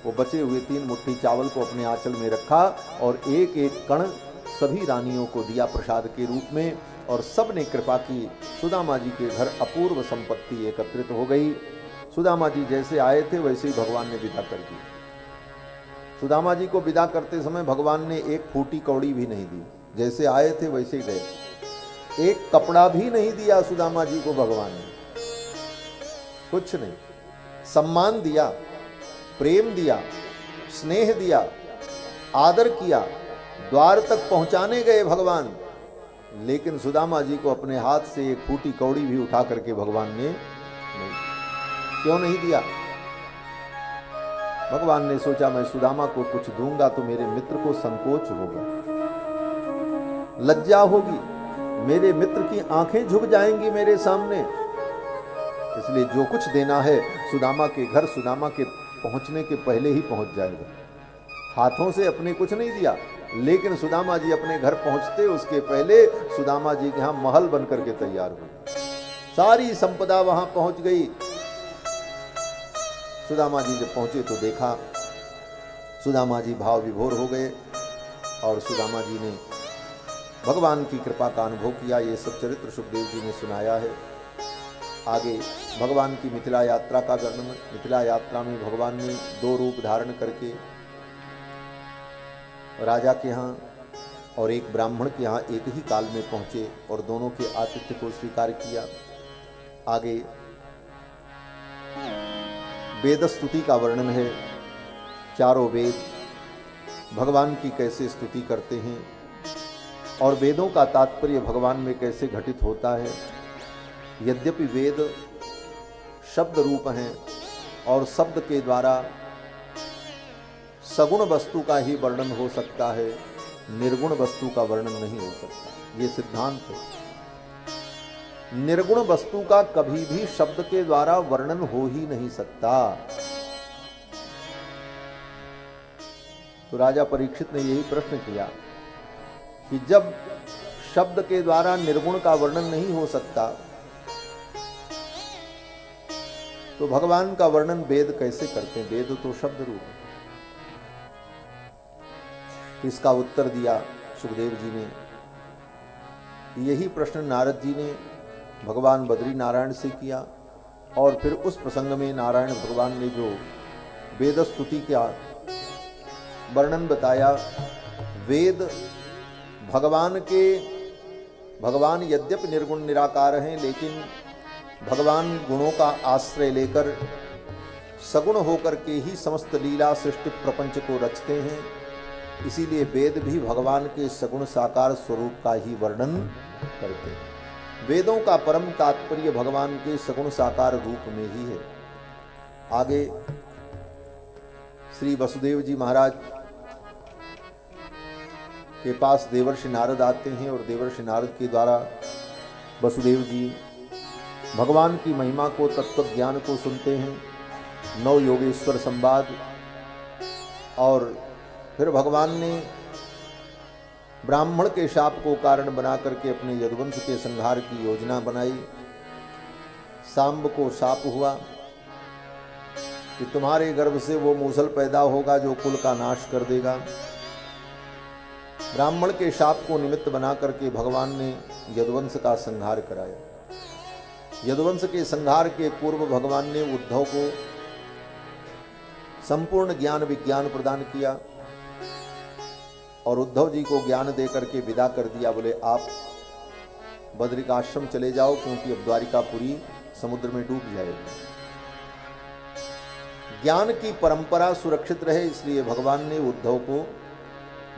वो बचे हुए 3 मुट्ठी चावल को अपने आंचल में रखा और एक एक कण सभी रानियों को दिया प्रसाद के रूप में, और सब ने कृपा की। सुदामा जी के घर अपूर्व संपत्ति एकत्रित हो गई। सुदामा जी जैसे आए थे वैसे ही भगवान ने विदा कर दी। सुदामा जी को विदा करते समय भगवान ने एक फूटी कौड़ी भी नहीं दी, जैसे आए थे वैसे ही गए। एक कपड़ा भी नहीं दिया सुदामा जी को भगवान ने, कुछ नहीं। सम्मान दिया, प्रेम दिया, स्नेह दिया, आदर किया, द्वार तक पहुंचाने गए भगवान, लेकिन सुदामा जी को अपने हाथ से एक फूटी कौड़ी भी उठा करके भगवान ने नहीं। क्यों नहीं दिया? भगवान ने सोचा मैं सुदामा को कुछ दूंगा तो मेरे मित्र को संकोच होगा, लज्जा होगी, मेरे मित्र की आंखें झुक जाएंगी मेरे सामने। इसलिए जो कुछ देना है सुदामा के घर, सुदामा के पहुंचने के पहले ही पहुंच जाएगा। हाथों से अपने कुछ नहीं दिया, लेकिन सुदामा जी अपने घर पहुंचते उसके पहले सुदामा जी के यहां महल बनकर के तैयार हुए। सारी संपदा वहां पहुंच गई। सुदामा जी जब पहुंचे तो देखा, सुदामा जी भाव विभोर हो गए और सुदामा जी ने भगवान की कृपा का अनुभव किया। ये सब चरित्र सुखदेव जी ने सुनाया है। आगे भगवान की मिथिला यात्रा का वर्णन। मिथिला यात्रा में भगवान ने 2 रूप धारण करके राजा के यहाँ और एक ब्राह्मण के यहाँ एक ही काल में पहुँचे और दोनों के आतिथ्य को स्वीकार किया। आगे वेद स्तुति का वर्णन है। चारों वेद भगवान की कैसे स्तुति करते हैं और वेदों का तात्पर्य भगवान में कैसे घटित होता है। यद्यपि वेद शब्द रूप हैं और शब्द के द्वारा सगुण वस्तु का ही वर्णन हो सकता है, निर्गुण वस्तु का वर्णन नहीं हो सकता। ये सिद्धांत है। निर्गुण वस्तु का कभी भी शब्द के द्वारा वर्णन हो ही नहीं सकता। तो राजा परीक्षित ने यही प्रश्न किया कि जब शब्द के द्वारा निर्गुण का वर्णन नहीं हो सकता तो भगवान का वर्णन वेद कैसे करते हैं? वेद तो शब्द रूप है। इसका उत्तर दिया सुखदेव जी ने। यही प्रश्न नारद जी ने भगवान बद्री नारायण से किया और फिर उस प्रसंग में नारायण भगवान ने जो वेद स्तुति का वर्णन बताया। वेद भगवान यद्यपि निर्गुण निराकार हैं, लेकिन भगवान गुणों का आश्रय लेकर सगुण होकर के ही समस्त लीला सृष्टि प्रपंच को रचते हैं। इसीलिए वेद भी भगवान के सगुण साकार स्वरूप का ही वर्णन करते हैं। वेदों का परम तात्पर्य भगवान के सगुण साकार रूप में ही है। आगे श्री वसुदेव जी महाराज के पास देवर्षि नारद आते हैं और देवर्षि नारद के द्वारा वसुदेव जी भगवान की महिमा को, तत्व ज्ञान को सुनते हैं। 9 योगेश्वर संवाद। और फिर भगवान ने ब्राह्मण के शाप को कारण बना करके अपने यदुवंश के संहार की योजना बनाई। सांब को शाप हुआ कि तुम्हारे गर्भ से वो मूसल पैदा होगा जो कुल का नाश कर देगा। ब्राह्मण के शाप को निमित्त बना करके भगवान ने यदुवंश का संहार कराया। यदुवंश के संहार के पूर्व भगवान ने उद्धव को संपूर्ण ज्ञान विज्ञान प्रदान किया और उद्धव जी को ज्ञान दे करके विदा कर दिया। बोले आप बद्रिकाश्रम चले जाओ, क्योंकि अब द्वारिकापुरी समुद्र में डूब जाएगी। ज्ञान की परंपरा सुरक्षित रहे, इसलिए भगवान ने उद्धव को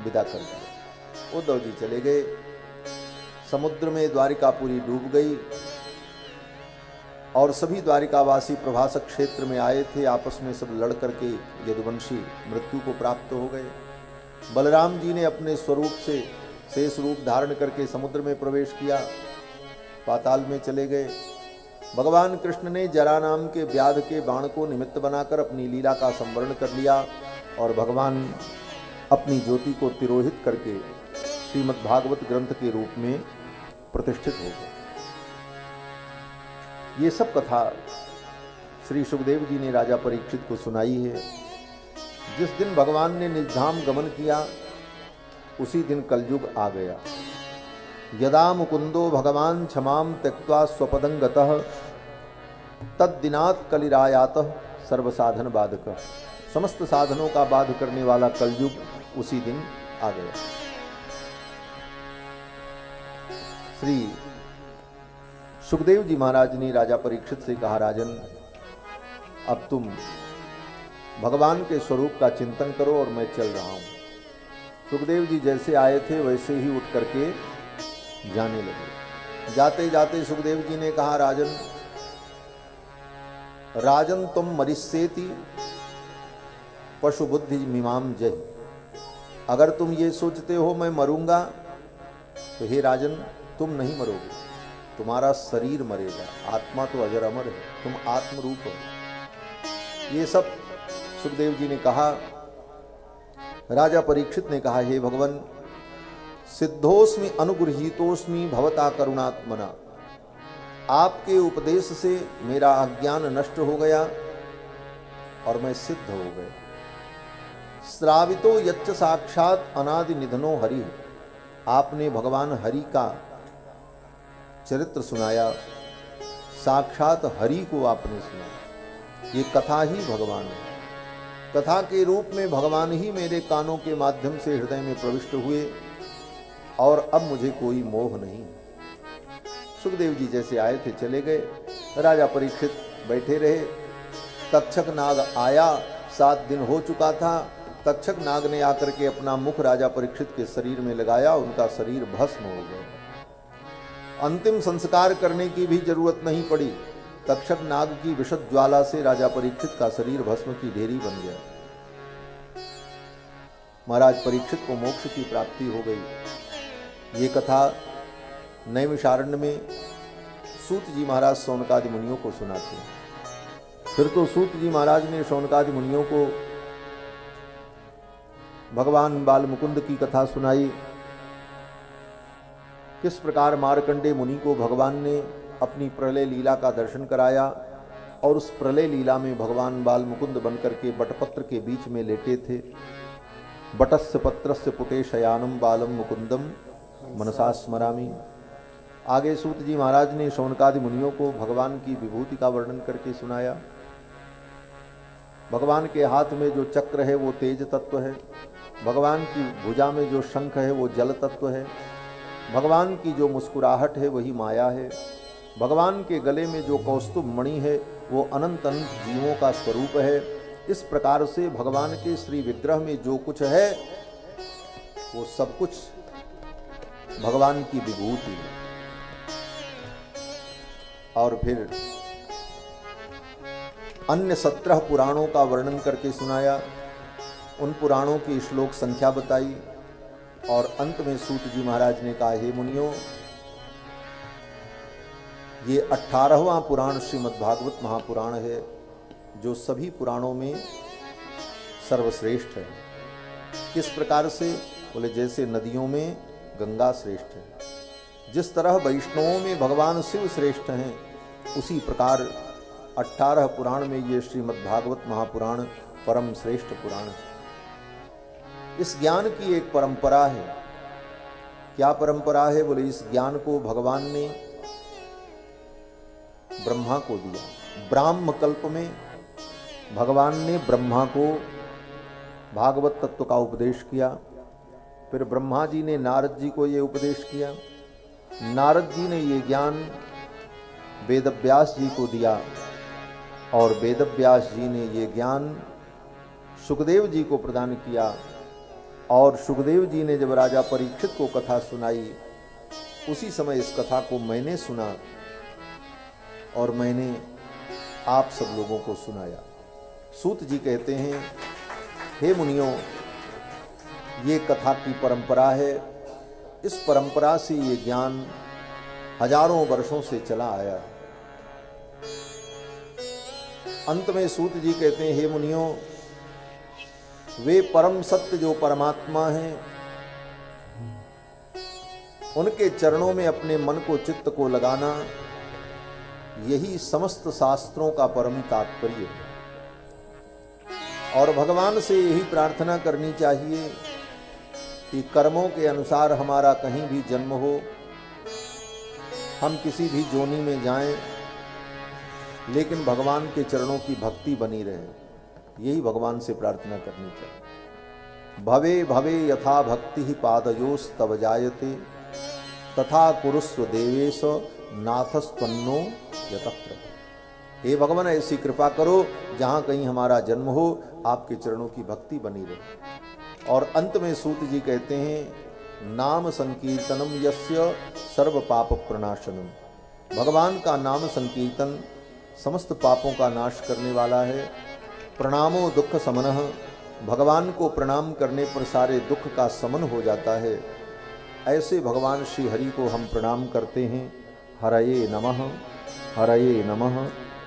विदा कर दिया। उद्धव जी चले गए। समुद्र में द्वारिकापुरी डूब गई और सभी द्वारिकावासी प्रभासक क्षेत्र में आए थे। आपस में सब लड़ करके यदुवंशी मृत्यु को प्राप्त हो गए। बलराम जी ने अपने स्वरूप से शेष रूप धारण करके समुद्र में प्रवेश किया, पाताल में चले गए। भगवान कृष्ण ने जरा नाम के व्याध के बाण को निमित्त बनाकर अपनी लीला का संवरण कर लिया और भगवान अपनी ज्योति को तिरोहित करके श्रीमद् भागवत ग्रंथ के रूप में प्रतिष्ठित हो गए। ये सब कथा श्री सुखदेव जी ने राजा परीक्षित को सुनाई है। जिस दिन भगवान ने निजधाम गमन किया उसी दिन कलयुग आ गया। यदा मुकुंदो भगवान क्षमाम त्यक्त्वा स्वपदं गतः तद्दिनात् कलिरायातः सर्वसाधन बाधक। समस्त साधनों का बाध करने वाला कलयुग उसी दिन आ गया। श्री सुखदेव जी महाराज ने राजा परीक्षित से कहा, राजन अब तुम भगवान के स्वरूप का चिंतन करो और मैं चल रहा हूं। सुखदेव जी जैसे आए थे वैसे ही उठ करके जाने लगे। जाते जाते सुखदेव जी ने कहा, राजन तुम मरिष्येति पशु बुद्धि मीमाम जय। अगर तुम ये सोचते हो मैं मरूंगा तो हे राजन तुम नहीं मरोगे, तुम्हारा शरीर मरेगा। आत्मा तो अजर अमर है, तुम आत्म रूप हो। ये सब सुखदेव जी ने कहा। राजा परीक्षित ने कहा, हे भगवान सिद्धोस्मि अनुगृहीतोस्मि भवता करुणात्मना। आपके उपदेश से मेरा अज्ञान नष्ट हो गया और मैं सिद्ध हो गया। श्रावितो यच्च साक्षात अनादि निधनो हरि। आपने भगवान हरि का चरित्र सुनाया, साक्षात हरि को आपने सुनाया। ये कथा ही भगवान है। कथा के रूप में भगवान ही मेरे कानों के माध्यम से हृदय में प्रविष्ट हुए और अब मुझे कोई मोह नहीं। सुखदेव जी जैसे आए थे चले गए। राजा परीक्षित बैठे रहे। तक्षक नाग आया, 7 दिन हो चुका था। तक्षक नाग ने आकर के अपना मुख राजा परीक्षित के शरीर में लगाया, उनका शरीर भस्म हो गया। अंतिम संस्कार करने की भी जरूरत नहीं पड़ी। तक्षक नाग की विशद ज्वाला से राजा परीक्षित का शरीर भस्म की ढेरी बन गया। महाराज परीक्षित को मोक्ष की प्राप्ति हो गई। ये कथा नैमिषारण्य में सूत जी महाराज शौनकादि मुनियों को सुनाते हैं। फिर तो सूत जी महाराज ने शौनकादि मुनियों को भगवान बाल मुकुंद की कथा सुनाई। किस प्रकार मार्कंडे मुनि को भगवान ने अपनी प्रलय लीला का दर्शन कराया और उस प्रलय लीला में भगवान बाल मुकुंद बनकर के बटपत्र के बीच में लेटे थे। बटस्य पत्रस्य पुटे शयानम बालम मुकुंदम मनसा स्मरामि। आगे सूत जी महाराज ने शौनकादि मुनियों को भगवान की विभूति का वर्णन करके सुनाया। भगवान के हाथ में जो चक्र है वो तेज तत्व है। भगवान की भुजा में जो शंख है वो जल तत्व है। भगवान की जो मुस्कुराहट है वही माया है। भगवान के गले में जो कौस्तुभ मणि है वो अनंत अनंत जीवों का स्वरूप है। इस प्रकार से भगवान के श्री विग्रह में जो कुछ है वो सब कुछ भगवान की विभूति है। और फिर अन्य 17 पुराणों का वर्णन करके सुनाया। उन पुराणों की श्लोक संख्या बताई और अंत में सूत जी महाराज ने कहा, हे मुनियों, ये 18वां पुराण श्रीमद् भागवत महापुराण है जो सभी पुराणों में सर्वश्रेष्ठ है। किस प्रकार से? बोले जैसे नदियों में गंगा श्रेष्ठ है। जिस तरह वैष्णवों में भगवान शिव श्रेष्ठ हैं, उसी प्रकार 18 पुराण में ये श्रीमद् भागवत महापुराण परम श्रेष्ठ पुराण है। इस ज्ञान की एक परंपरा है। क्या परंपरा है? बोले इस ज्ञान को भगवान ने ब्रह्मा को दिया। ब्राह्म कल्प में भगवान ने ब्रह्मा को भागवत तत्व का उपदेश किया। फिर ब्रह्मा जी ने नारद जी को ये उपदेश किया। नारद जी ने ये ज्ञान वेदव्यास जी को दिया और वेदव्यास जी ने ये ज्ञान सुखदेव जी को प्रदान किया। और सुखदेव जी ने जब राजा परीक्षित को कथा सुनाई उसी समय इस कथा को मैंने सुना और मैंने आप सब लोगों को सुनाया। सूत जी कहते हैं, हे मुनियों, ये कथा की परंपरा है। इस परंपरा से ये ज्ञान हजारों वर्षों से चला आया। अंत में सूत जी कहते हैं, हे मुनियों, वे परम सत्य जो परमात्मा हैं, उनके चरणों में अपने मन को, चित्त को लगाना, यही समस्त शास्त्रों का परम तात्पर्य है। और भगवान से यही प्रार्थना करनी चाहिए कि कर्मों के अनुसार हमारा कहीं भी जन्म हो, हम किसी भी जोनी में जाएं, लेकिन भगवान के चरणों की भक्ति बनी रहे। यही भगवान से प्रार्थना करनी चाहिए। भवे भवे यथा भक्ति पादयोस तव जायते, तथा कुरुस्व देवेश नाथस्तन्नो यतः प्रभु। हे भगवान, ऐसी कृपा करो जहाँ कहीं हमारा जन्म हो, आपके चरणों की भक्ति बनी रहे। और अंत में सूत जी कहते हैं, नाम संकीर्तनम यस्य सर्व पाप प्रणाशनम। भगवान का नाम संकीर्तन समस्त पापों का नाश करने वाला है। प्रणामो दुख समनः, भगवान को प्रणाम करने पर सारे दुख का समन हो जाता है। ऐसे भगवान श्री हरि को हम प्रणाम करते हैं। हरये नमः, हरये नमः,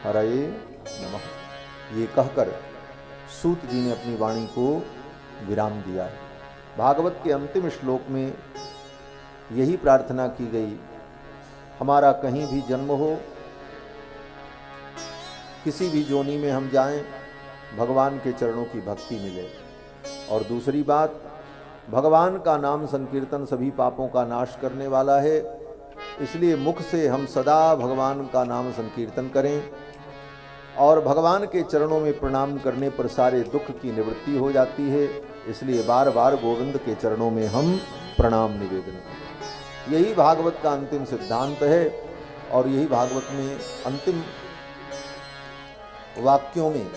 हरये नमः। ये कहकर सूत जी ने अपनी वाणी को विराम दिया है। भागवत के अंतिम श्लोक में यही प्रार्थना की गई, हमारा कहीं भी जन्म हो, किसी भी जोनी में हम जाएं, भगवान के चरणों की भक्ति मिले। और दूसरी बात, भगवान का नाम संकीर्तन सभी पापों का नाश करने वाला है, इसलिए मुख से हम सदा भगवान का नाम संकीर्तन करें। और भगवान के चरणों में प्रणाम करने पर सारे दुख की निवृत्ति हो जाती है, इसलिए बार बार गोविंद के चरणों में हम प्रणाम निवेदन करें। यही भागवत का अंतिम सिद्धांत है। और यही भागवत में अंतिम वाक्यों में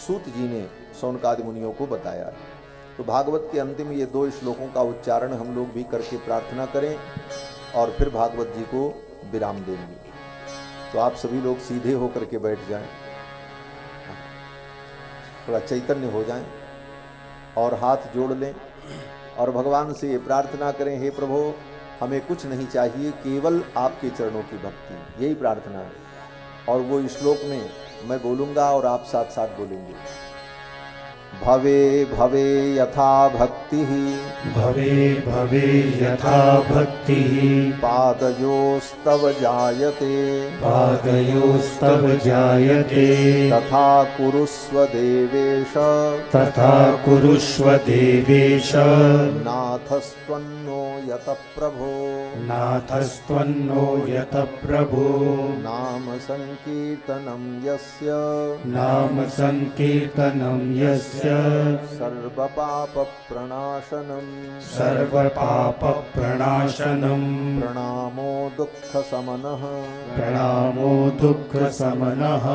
सूत जी ने शौनकादि मुनियों को बताया है। तो भागवत के अंतिम ये 2 श्लोकों का उच्चारण हम लोग भी करके प्रार्थना करें और फिर भागवत जी को विराम देंगे। तो आप सभी लोग सीधे होकर के बैठ जाएं, थोड़ा चैतन्य हो जाएं और हाथ जोड़ लें और भगवान से ये प्रार्थना करें, हे प्रभु, हमें कुछ नहीं चाहिए, केवल आपके चरणों की भक्ति। यही प्रार्थना है। और वो श्लोक में मैं बोलूँगा और आप साथ साथ बोलेंगे। भवे भवे यथा भक्ति, भवे भवे यथा भक्ति, पादयोस्तव जायते, पादयोस्तव जायते, तथा कुरुस्व देवेश, तथा कुरुष्व देवेश, नाथस्त्वन्नो यतः प्रभो, नाथस्त्वन्नो यतः प्रभो। नाम संकीर्तनं यस्य, नाम संकीर्तनं यस्य, सर्वपाप प्रणाशनम्, सर्वपाप प्रणाशनम्, प्रणामो दुःख समनः, प्रणामो दुःख समनः,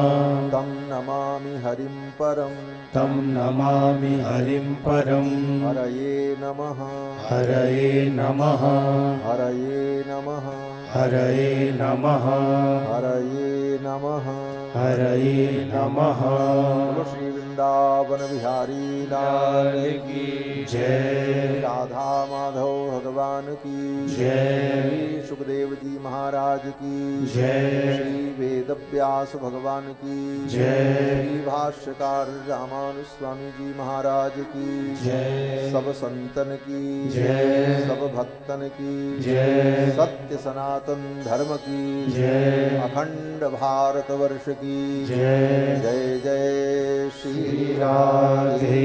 तं नमामि हरिं परम्, तं नमामि हरिं परम्। हरये नमः, हरये नमः, हरये नमः, हरये नमः, हरये नमः, हरये नमः। बोलो श्री वृंदावन बिहारी लाल की जय, राधा माधव भगवान की जय, श्री सुखदेव जी महाराज की जय, श्री वेद व्यास भगवान की जय, श्री भाष्यकार रामानुज स्वामी जी महाराज की जय, सब संतन की जय, सब भक्तन की जय, सत्य सनातन धर्म की जय, अखंड भारत वर्ष की जय। जय जय श्री श्री राधे